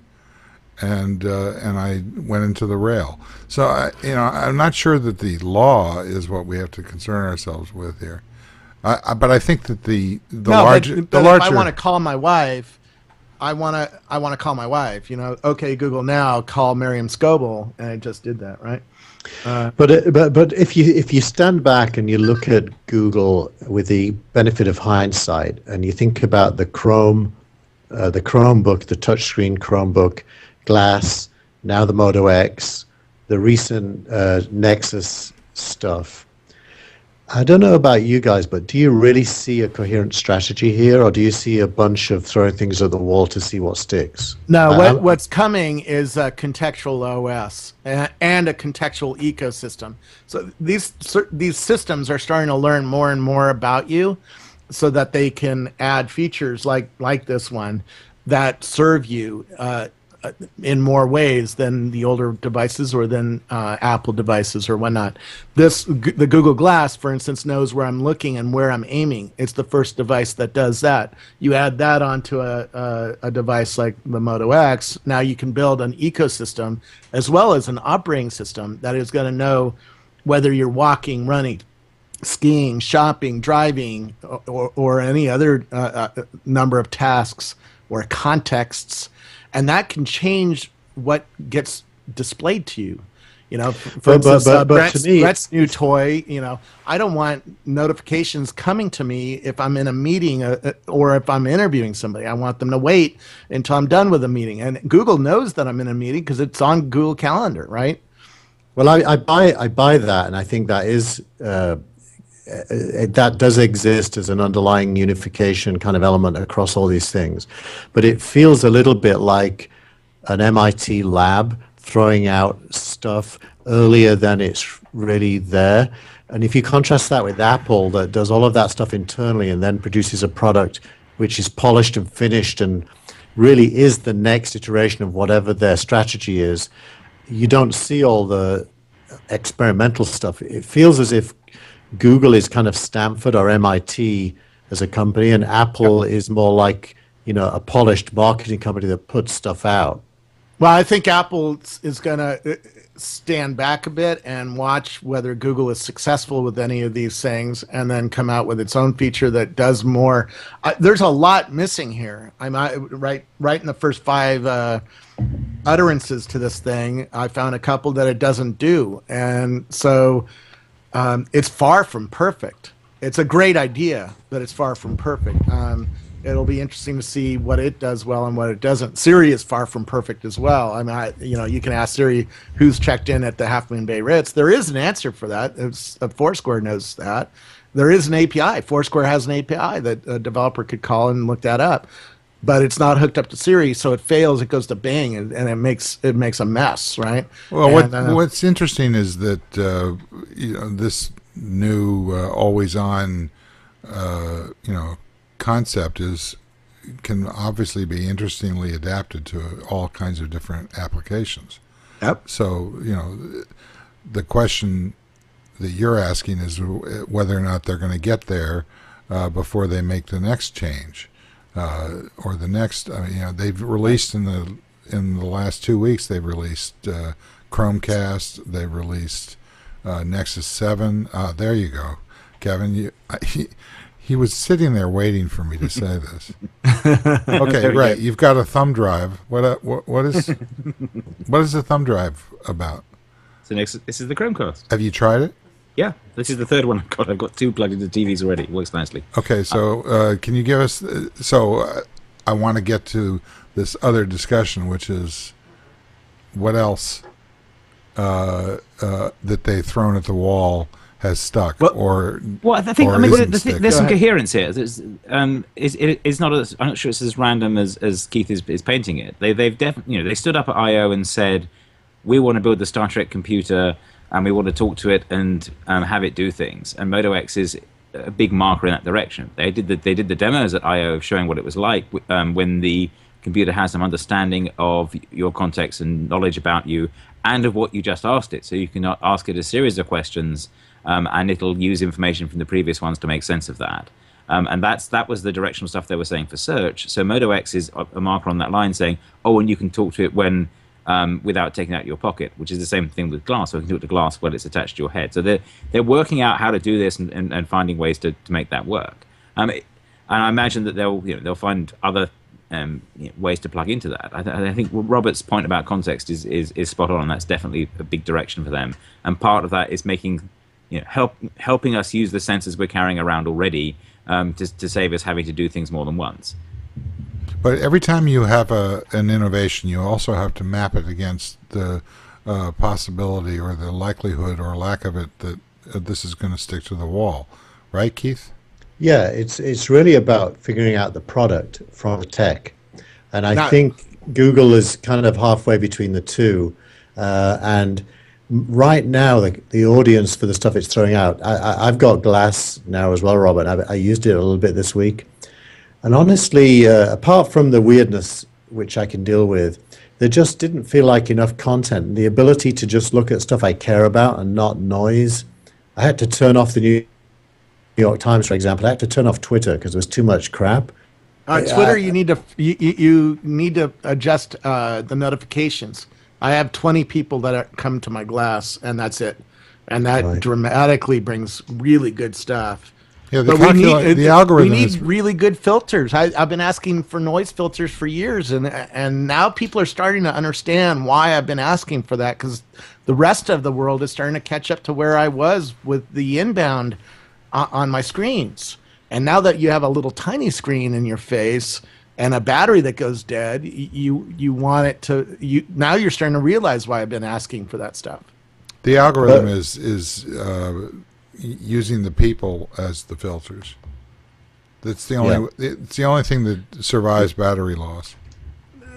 and I went into the rail. So I'm not sure that the law is what we have to concern ourselves with here. But I think that the larger if I want to call my wife, I want to call my wife. Okay, Google now, call Miriam Scoble, and I just did that, right? But if you stand back and you look at Google with the benefit of hindsight, and you think about the Chromebook, the touchscreen Chromebook, Glass, now the Moto X, the recent Nexus stuff. I don't know about you guys, but do you really see a coherent strategy here, or do you see a bunch of throwing things at the wall to see what sticks? No, what's coming is a contextual OS and a contextual ecosystem. So these systems are starting to learn more and more about you, so that they can add features like this one that serve you in more ways than the older devices or than Apple devices or whatnot. The Google Glass, for instance, knows where I'm looking and where I'm aiming. It's the first device that does that. You add that onto a device like the Moto X, now you can build an ecosystem as well as an operating system that is going to know whether you're walking, running, skiing, shopping, driving, or any other number of tasks or contexts. And that can change what gets displayed to you. For instance, Brett's new toy, I don't want notifications coming to me if I'm in a meeting or if I'm interviewing somebody. I want them to wait until I'm done with the meeting. And Google knows that I'm in a meeting because it's on Google Calendar, right? Well, I buy that, and I think that is that does exist as an underlying unification kind of element across all these things. But it feels a little bit like an MIT lab throwing out stuff earlier than it's really there. And if you contrast that with Apple, that does all of that stuff internally and then produces a product which is polished and finished and really is the next iteration of whatever their strategy is, you don't see all the experimental stuff. It feels as if Google is kind of Stanford or MIT as a company, and Apple is more like, a polished marketing company that puts stuff out. Well, I think Apple is going to stand back a bit and watch whether Google is successful with any of these things and then come out with its own feature that does more. There's a lot missing here. Right in the first 5 utterances to this thing, I found a couple that it doesn't do. And so it's far from perfect. It's a great idea, but it's far from perfect. It'll be interesting to see what it does well and what it doesn't. Siri is far from perfect as well. You can ask Siri who's checked in at the Half Moon Bay Ritz. There is an answer for that. Foursquare knows that. There is an API. Foursquare has an API that a developer could call and look that up, but it's not hooked up to Siri, so it fails. It goes to Bing, and it makes a mess, right? Well, what's interesting is that this new always-on concept can obviously be interestingly adapted to all kinds of different applications. Yep. So the question that you're asking is whether or not they're going to get there before they make the next change. Or the next, they've released in the last 2 weeks. They've released Chromecast. They've released Nexus 7. There you go, Kevin. He was sitting there waiting for me to say this. Okay, right. You've got a thumb drive. What is the thumb drive about? So this is the Chromecast. Have you tried it? Yeah, this is the third one I've got. I've got 2 plugged into TVs already. It works nicely. Okay, so can you give us... I want to get to this other discussion, which is what else that they've thrown at the wall has stuck, I think there's some coherence here. It's not I'm not sure it's as random as Keith is painting it. They've definitely they stood up at I/O and said, we want to build the Star Trek computer and we want to talk to it and have it do things. And Moto X is a big marker in that direction. They did the demos at I/O showing what it was like when the computer has some understanding of your context and knowledge about you and of what you just asked it. So you can ask it a series of questions. And it'll use information from the previous ones to make sense of that. And that was the directional stuff they were saying for search. So Moto X is a marker on that line saying, and you can talk to it when without taking it out of your pocket, which is the same thing with glass. So we can do it to glass while it's attached to your head. So they're working out how to do this and finding ways to make that work. And I imagine that they'll find other ways to plug into that. I think Robert's point about context is spot on, and that's definitely a big direction for them. And part of that is making helping us use the sensors we're carrying around already to save us having to do things more than once. But every time you have an innovation, you also have to map it against the possibility or the likelihood or lack of it that this is going to stick to the wall, right, Keith? Yeah, it's really about figuring out the product from the tech, and I think Google is kind of halfway between the two. And right now, the audience for the stuff it's throwing out, I've got Glass now as well, Robert. I used it a little bit this week. And honestly, apart from the weirdness, which I can deal with, there just didn't feel like enough content. The ability to just look at stuff I care about and not noise. I had to turn off the New York Times, for example. I had to turn off Twitter because there was too much crap. Twitter, you need to adjust the notifications. I have 20 people that come to my Glass, and that's it. And that dramatically brings really good stuff. Yeah, the algorithm. We need really good filters. I've been asking for noise filters for years, and now people are starting to understand why I've been asking for that, because the rest of the world is starting to catch up to where I was with the inbound on my screens. And now that you have a little tiny screen in your face and a battery that goes dead, you want it to. Now you're starting to realize why I've been asking for that stuff. The algorithm is using the people as the filters. That's the only. Yeah. It's the only thing that survives battery loss.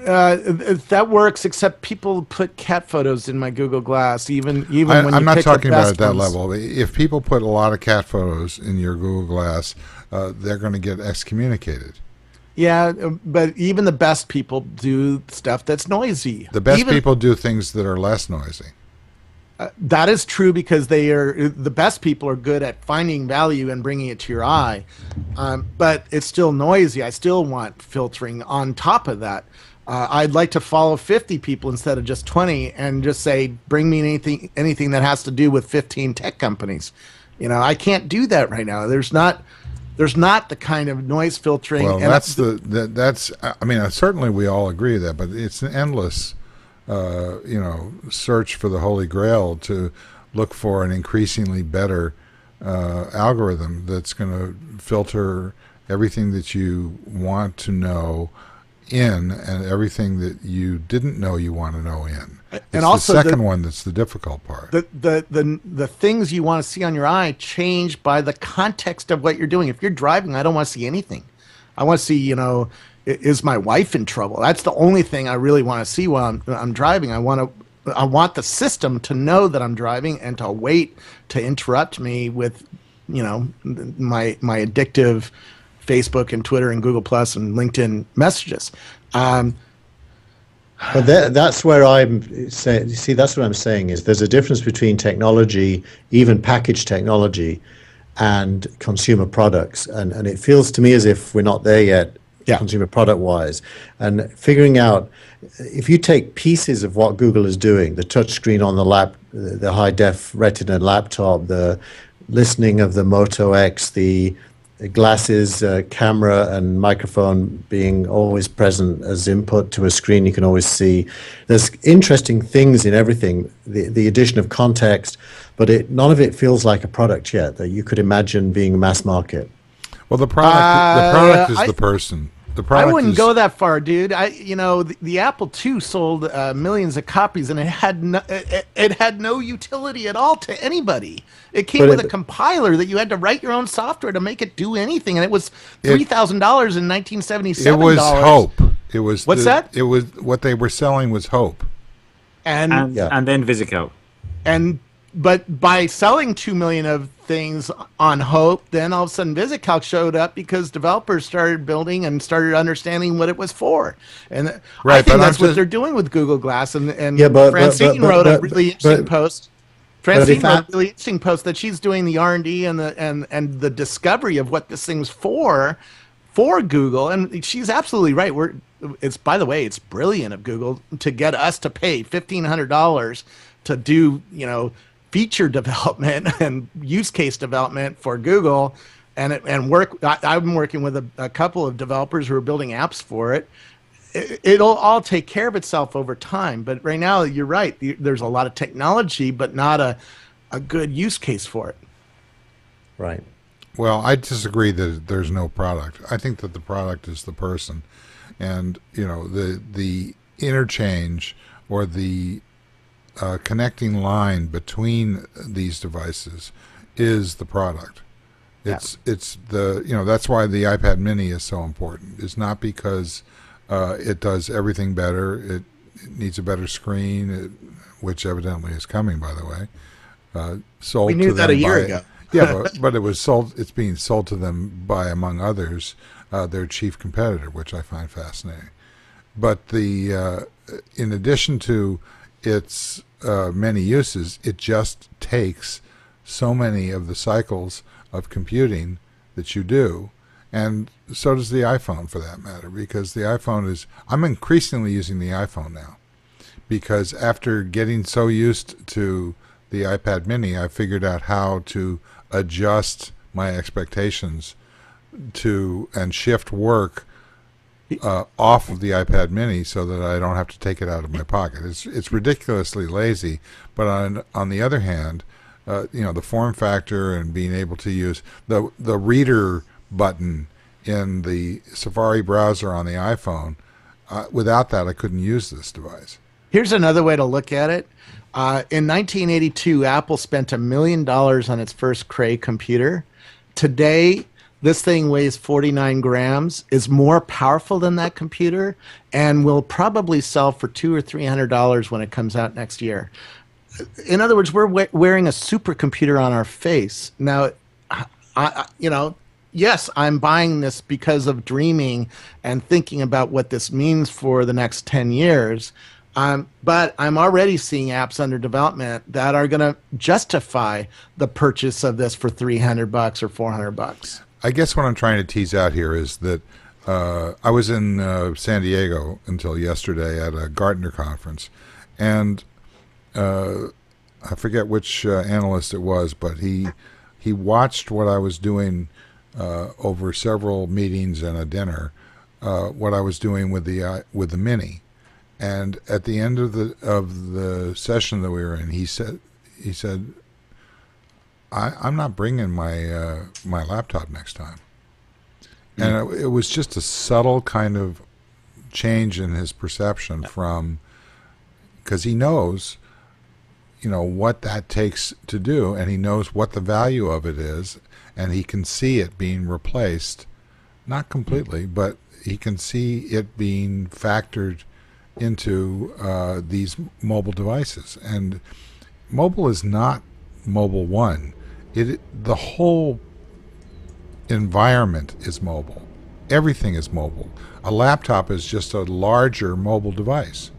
That works, except people put cat photos in my Google Glass. Even when I'm not talking about at that ones. level. If people put a lot of cat photos in your Google Glass, they're going to get excommunicated. Yeah, but even the best people do stuff that's noisy. The best people do things that are less noisy. That is true, because the best people are good at finding value and bringing it to your eye, but it's still noisy. I still want filtering on top of that. I'd like to follow 50 people instead of just 20, and just say, bring me anything that has to do with 15 tech companies. I can't do that right now. There's not the kind of noise filtering. Well, that's. I mean, certainly we all agree with that, but it's an endless. Search for the Holy Grail to look for an increasingly better algorithm that's going to filter everything that you want to know in and everything that you didn't know you want to know in. It's also the second one that's the difficult part. The things you want to see on your eye change by the context of what you're doing. If you're driving, I don't want to see anything. I want to see, is my wife in trouble? That's the only thing I really want to see while I'm driving. I want the system to know that I'm driving and to wait to interrupt me with, my addictive Facebook and Twitter and Google Plus and LinkedIn messages. But that's where I'm saying. See, that's what I'm saying is there's a difference between technology, even packaged technology, and consumer products, and it feels to me as if we're not there yet. Yeah. Consumer product wise, and figuring out if you take pieces of what Google is doing, the touch screen on the high def Retina laptop, the listening of the Moto X, the glasses, camera and microphone being always present as input to a screen you can always see. There's interesting things in everything, the addition of context, but none of it feels like a product yet that you could imagine being mass market. Well, the product is the person. I wouldn't go that far, dude. The Apple II sold millions of copies, and it had no utility at all to anybody. It came with a compiler that you had to write your own software to make it do anything, and it was $3,000 in 1977. It was hope. It was that? It was what they were selling was hope, and then VisiCalc. But by selling 2 million of things on hope, then all of a sudden VisiCalc showed up because developers started building and started understanding what it was for. And I think that's what they're doing with Google Glass. And Francine wrote a really interesting post. Francine wrote a really interesting post that she's doing the R&D and the discovery of what this thing's for Google. And she's absolutely right. it's, by the way, it's brilliant of Google to get us to pay $1,500 to do, feature development and use case development for Google, and work. I'm working with a couple of developers who are building apps for it. It'll all take care of itself over time. But right now, you're right. There's a lot of technology, but not a good use case for it. Right. Well, I disagree that there's no product. I think that the product is the person, and the interchange or the connecting line between these devices is the product. It's that's why the iPad Mini is so important. It's not because it does everything better. It needs a better screen, which evidently is coming, by the way. Sold We knew to that them a year by- ago. Yeah, but it was sold. It's being sold to them by, among others, their chief competitor, which I find fascinating. But in addition to its many uses, it just takes so many of the cycles of computing that you do, and so does the iPhone, for that matter. Because the iPhone I'm increasingly using the iPhone now, because after getting so used to the iPad Mini, I figured out how to adjust my expectations and shift work off of the iPad Mini so that I don't have to take it out of my pocket. It's ridiculously lazy, but on the other hand, the form factor and being able to use the reader button in the Safari browser on the iPhone, without that I couldn't use this device. Here's another way to look at it. In 1982, Apple spent $1 million on its first Cray computer. Today, this thing weighs 49 grams, is more powerful than that computer, and will probably sell for $200 or $300 when it comes out next year. In other words, we're wearing a supercomputer on our face. Now, yes, I'm buying this because of dreaming and thinking about what this means for the next 10 years. But I'm already seeing apps under development that are going to justify the purchase of this for $300 or $400. I guess what I'm trying to tease out here is that I was in San Diego until yesterday at a Gartner conference, and I forget which analyst it was, but he watched what I was doing over several meetings and a dinner, what I was doing with the Mini. And at the end of the session that we were in, he said, I'm not bringing my laptop next time. And it was just a subtle kind of change in his perception because he knows, what that takes to do, and he knows what the value of it is, and he can see it being replaced, not completely, but he can see it being factored into these mobile devices. And mobile is not mobile one. The whole environment is mobile. Everything is mobile. A laptop is just a larger mobile device.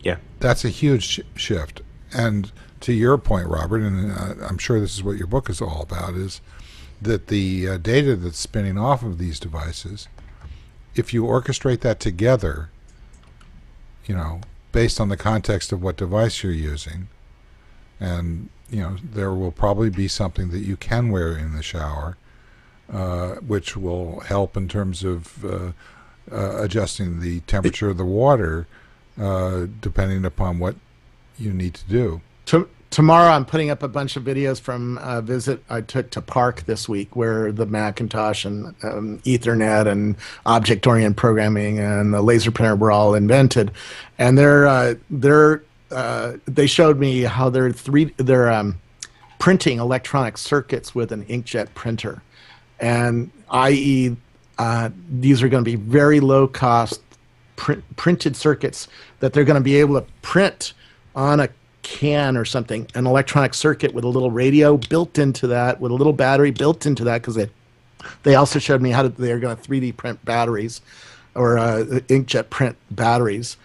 Yeah. That's a huge shift. And to your point, Robert, and I'm sure this is what your book is all about, is that the data that's spinning off of these devices, if you orchestrate that together, based on the context of what device you're using, and there will probably be something that you can wear in the shower, which will help in terms of adjusting the temperature of the water, depending upon what you need to do. Tomorrow I'm putting up a bunch of videos from a visit I took to Park this week, where the Macintosh and Ethernet and object-oriented programming and the laser printer were all invented. And they showed me how they're printing electronic circuits with an inkjet printer, and i.e. These are going to be very low-cost printed circuits that they're going to be able to print on a can or something, an electronic circuit with a little radio built into that, with a little battery built into that, because they also showed me how they're going to 3D print batteries or inkjet print batteries.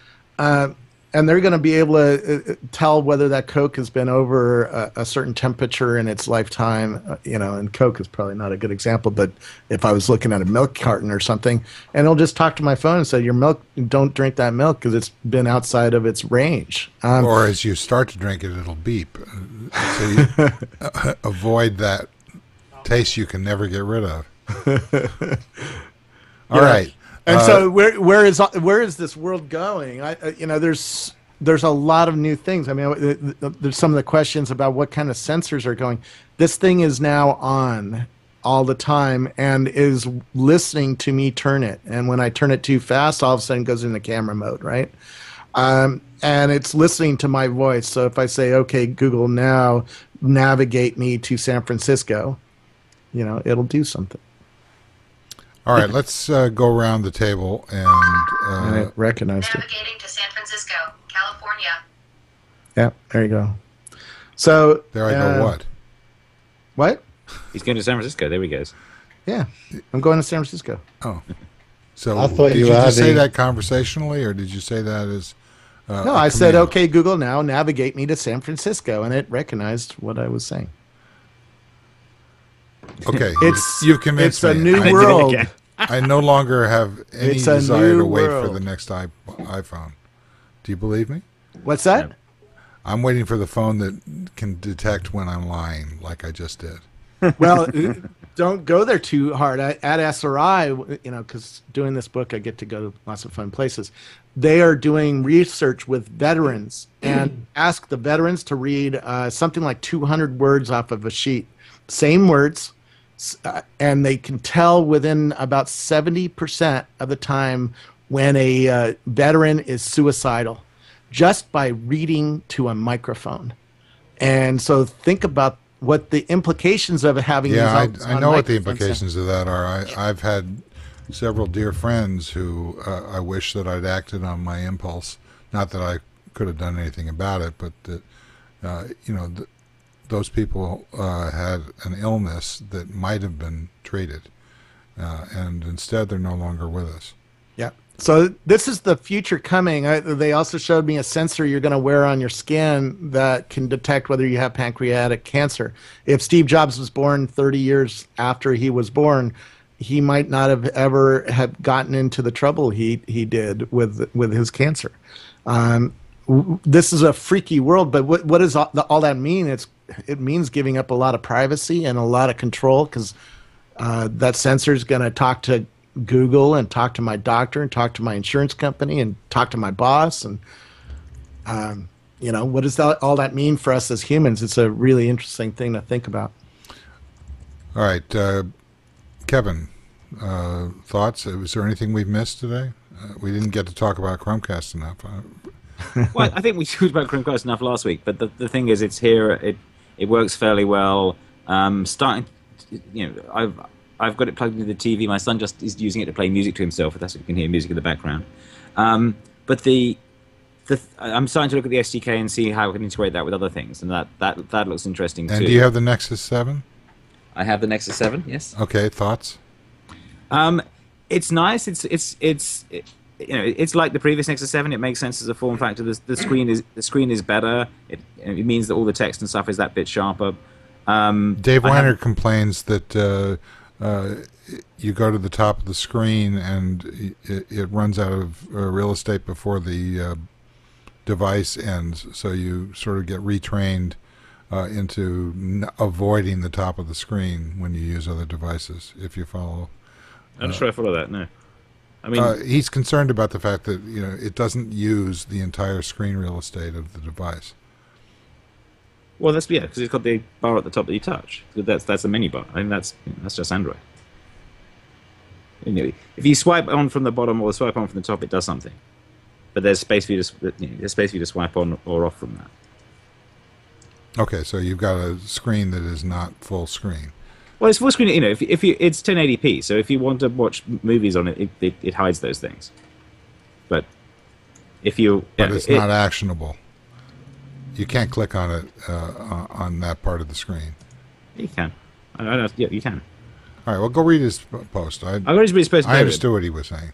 and they're going to be able to tell whether that Coke has been over a certain temperature in its lifetime. And Coke is probably not a good example, but if I was looking at a milk carton or something, and it'll just talk to my phone and say, "Your milk, don't drink that milk because it's been outside of its range." Or as you start to drink it, it'll beep. So you avoid that taste you can never get rid of. All right. And so where is this world going? There's a lot of new things. I mean, there's some of the questions about what kind of sensors are going. This thing is now on all the time and is listening to me turn it. And when I turn it too fast, all of a sudden it goes into camera mode, right? And it's listening to my voice. So if I say, "Okay, Google, now navigate me to San Francisco," it'll do something. All right, let's go around the table and I recognized it. Navigating to San Francisco, California. Yeah, there you go. So there I go. What? What? He's going to San Francisco. There he goes. Yeah, I'm going to San Francisco. Oh, so I thought did you you were just say having- that conversationally, or did you say that as? No, I said, "Okay, Google, now navigate me to San Francisco," and it recognized what I was saying. Okay, It's you've convinced it's me. a new I did it world. again. I no longer have any It's a desire new to wait for world. the next iPhone. Do you believe me? What's that? I'm waiting for the phone that can detect when I'm lying, like I just did. Well, don't go there too hard. At SRI, because doing this book, I get to go to lots of fun places. They are doing research with veterans and ask the veterans to read something like 200 words off of a sheet. Same words, and they can tell within about 70% of the time when a veteran is suicidal just by reading to a microphone. And so think about what the implications of having Yeah, these I on know what the microphones implications of that are. I've had several dear friends who I wish that I'd acted on my impulse. Not that I could have done anything about it, but that those people had an illness that might have been treated, and instead they're no longer with us. Yeah. So this is the future coming. They also showed me a sensor you're going to wear on your skin that can detect whether you have pancreatic cancer. If Steve Jobs was born 30 years after he was born, he might not have ever have gotten into the trouble he did with his cancer. This is a freaky world, but what does all that mean? It means giving up a lot of privacy and a lot of control, because that sensor is going to talk to Google and talk to my doctor and talk to my insurance company and talk to my boss. And, what does all that mean for us as humans? It's a really interesting thing to think about. All right, Kevin, thoughts? Was there anything we've missed today? We didn't get to talk about Chromecast enough. Well, I think we talked about Chromecast enough last week, but the thing is, it's here. It works fairly well. I've got it plugged into the TV. My son just is using it to play music to himself. That's what you can hear music in the background. But I'm starting to look at the SDK and see how I can integrate that with other things, and that looks interesting too. And do you have the Nexus 7? I have the Nexus 7. Yes. Okay, thoughts? It's nice. It's like the previous Nexus 7. It makes sense as a form factor. The screen is better. It means that all the text and stuff is that bit sharper. Dave Weiner complains that you go to the top of the screen and it runs out of real estate before the device ends, so you sort of get retrained into avoiding the top of the screen when you use other devices, if you follow. I'm not sure I follow that. No. I mean, he's concerned about the fact that it doesn't use the entire screen real estate of the device. Well, because it's got the bar at the top that you touch. That's the menu bar. I mean, that's just Android. If you swipe on from the bottom or swipe on from the top, it does something. But there's space for you to swipe on or off from that. Okay, so you've got a screen that is not full screen. Well, it's full screen. If it's 1080p, so if you want to watch movies on it, it hides those things. But it's not actionable. You can't click on it on that part of the screen. You can. Yeah, you can. All right. Well, go read his post. I understood what he was saying.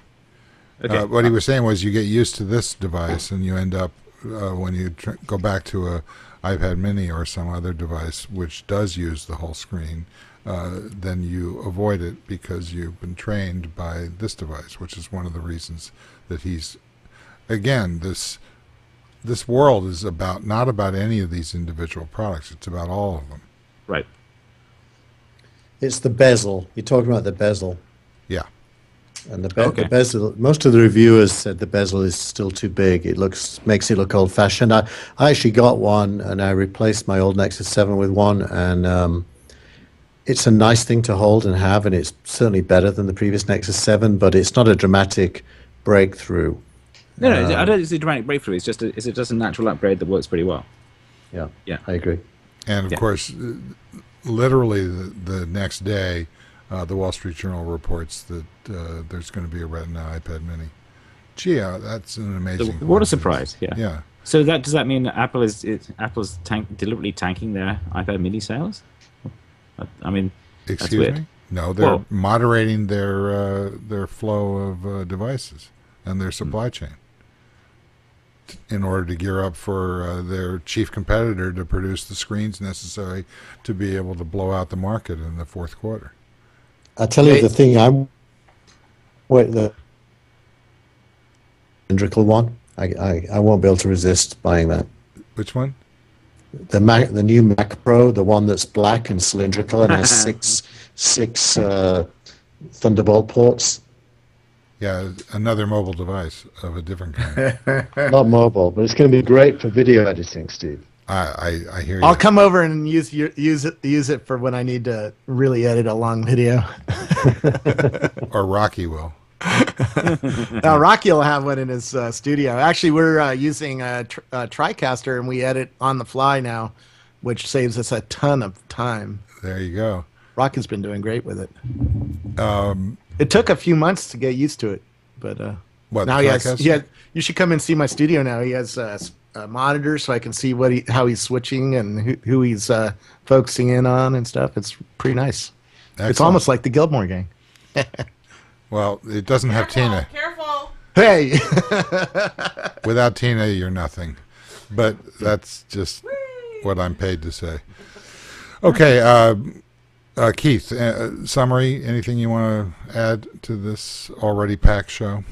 Okay. What he was saying was you get used to this device and you end up when you go back to a iPad Mini or some other device which does use the whole screen, then you avoid it because you've been trained by this device, which is one of the reasons that he's, again, this world is about not about any of these individual products. It's about all of them. Right. It's the bezel. You're talking about the bezel. Yeah. And the Okay. bezel, most of the reviewers said the bezel is still too big. It makes it look old-fashioned. I actually got one, and I replaced my old Nexus 7 with one, and it's a nice thing to hold and have, and it's certainly better than the previous Nexus 7, but it's not a dramatic breakthrough. No, I don't think it's a dramatic breakthrough. It's just a natural upgrade that works pretty well. Yeah, Yeah. I agree. And of course, literally the next day, the Wall Street Journal reports that there's going to be a Retina iPad Mini. Gee, that's an amazing. What a surprise! Yeah. Yeah. So does that mean that Apple's deliberately tanking their iPad Mini sales? I mean, that's Excuse weird. me? No, they're Well- moderating their flow of devices and their supply chain in order to gear up for their chief competitor to produce the screens necessary to be able to blow out the market in the fourth quarter. I tell you the thing, the cylindrical one. I won't be able to resist buying that. Which one? The new Mac Pro, the one that's black and cylindrical and has six Thunderbolt ports. Yeah, another mobile device of a different kind. Not mobile, but it's going to be great for video editing, Steve. I hear you. I'll come over and use it for when I need to really edit a long video. Or Rocky will. Now Rocky will have one in his studio. Actually, we're using a TriCaster, and we edit on the fly now, which saves us a ton of time. There you go. Rocky's been doing great with it. It took a few months to get used to it, but What, now TriCaster? you should come and see my studio now. He has a monitor, so I can see how he's switching and who he's focusing in on and stuff. It's pretty nice. It's Excellent. almost like the Gillmor gang. Well, it doesn't have Tina. Careful. Hey, Without Tina, you're nothing. But that's just what I'm paid to say. Okay, Keith, summary, anything you want to add to this already packed show?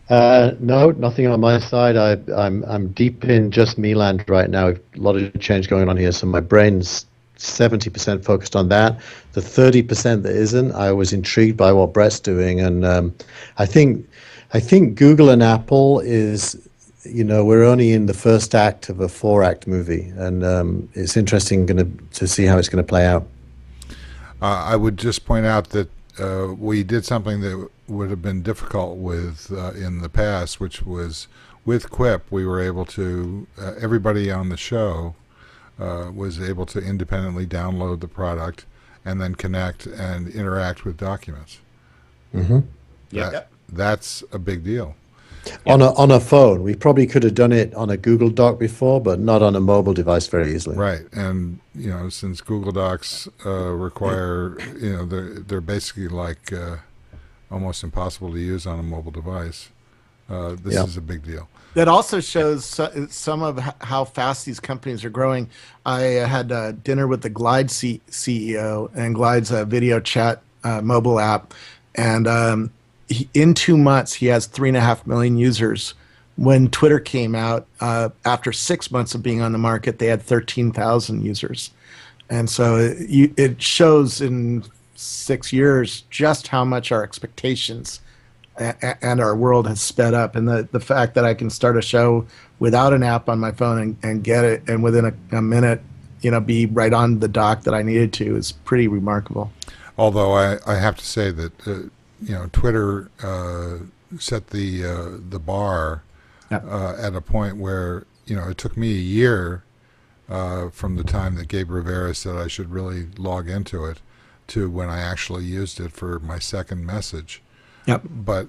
No, nothing on my side. I'm deep in just me land right now. A lot of change going on here, so my brain's 70% focused on that. The 30% that isn't, I was intrigued by what Brett's doing, and I think Google and Apple is, we're only in the first act of a 4-act movie, and it's interesting to see how it's going to play out. I would just point out that we did something that would have been difficult with in the past, which was with Quip. We were able to everybody on the show was able to independently download the product and then connect and interact with documents. Mm-hmm. That's a big deal. On a phone, we probably could have done it on a Google Doc before, but not on a mobile device very easily. Right, and since Google Docs require, they're basically like almost impossible to use on a mobile device. This is a big deal. that also shows some of how fast these companies are growing. I had dinner with the Glide CEO, and Glide's a video chat mobile app, and in 2 months he has 3.5 million users. When Twitter came out, after 6 months of being on the market, they had 13,000 users, and so it shows in 6 years just how much our expectations and our world has sped up. And the fact that I can start a show without an app on my phone and get it, and within a minute, be right on the dock that I needed to, is pretty remarkable. Although I have to say that Twitter set the bar at a point where it took me a year from the time that Gabe Rivera said I should really log into it to when I actually used it for my second message. Yep. But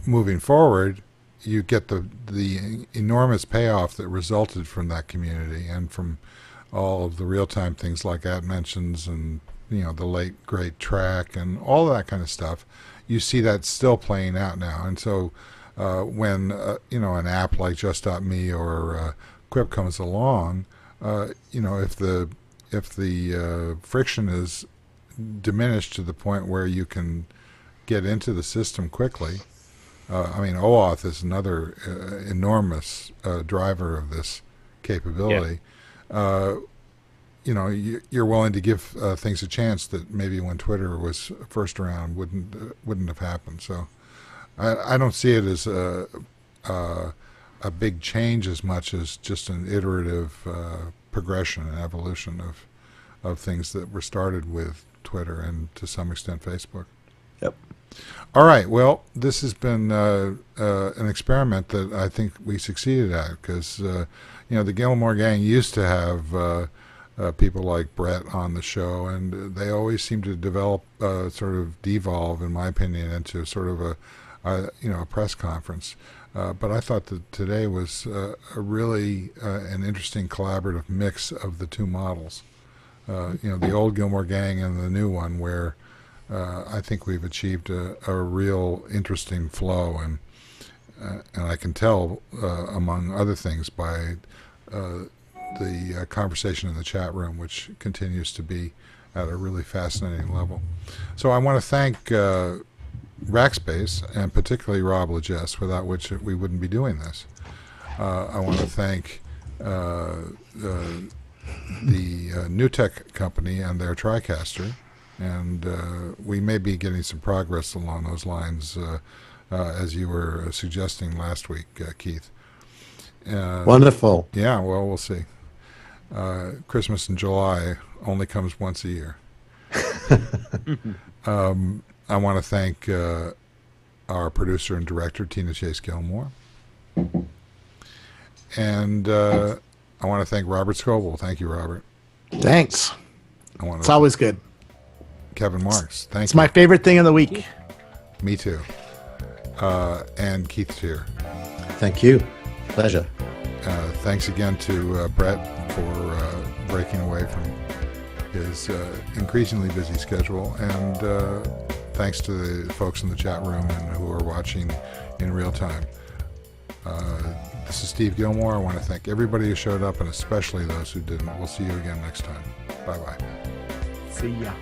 moving forward, you get the enormous payoff that resulted from that community and from all of the real-time things like at mentions and the late great track and all of that kind of stuff. You see that still playing out now, and so when an app like Just.me or Quip comes along, if the friction is diminished to the point where you can get into the system quickly. OAuth is another enormous driver of this capability. Yeah. You're willing to give things a chance that maybe when Twitter was first around wouldn't have happened. So I don't see it as a big change as much as just an iterative progression and evolution of things that were started with Twitter and to some extent Facebook. Yep. All right. Well, this has been an experiment that I think we succeeded at because the Gillmor gang used to have people like Brett on the show, and they always seem to develop, sort of devolve, in my opinion, into sort of a press conference. But I thought that today was a really an interesting collaborative mix of the two models. The old Gillmor gang and the new one, where I think we've achieved a real interesting flow, and I can tell, among other things, by the conversation in the chat room, which continues to be at a really fascinating level. So I want to thank Rackspace, and particularly Rob Legess, without which we wouldn't be doing this. I want to thank the New Tech Company and their TriCaster, and we may be getting some progress along those lines, as you were suggesting last week, Keith. Wonderful. Yeah, well, we'll see. Christmas in July only comes once a year. I want to thank our producer and director, Tina Chase Gillmor. And I want to thank Robert Scoble. Thank you, Robert. Thanks. It's always good. Kevin Marks. Thank you. It's my favorite thing of the week. Me too. And Keith Tier. Thank you. Pleasure. Thanks again to Brett for breaking away from his increasingly busy schedule, and thanks to the folks in the chat room and who are watching in real time. This is Steve Gillmor. I want to thank everybody who showed up, and especially those who didn't. We'll see you again next time. Bye-bye. See ya.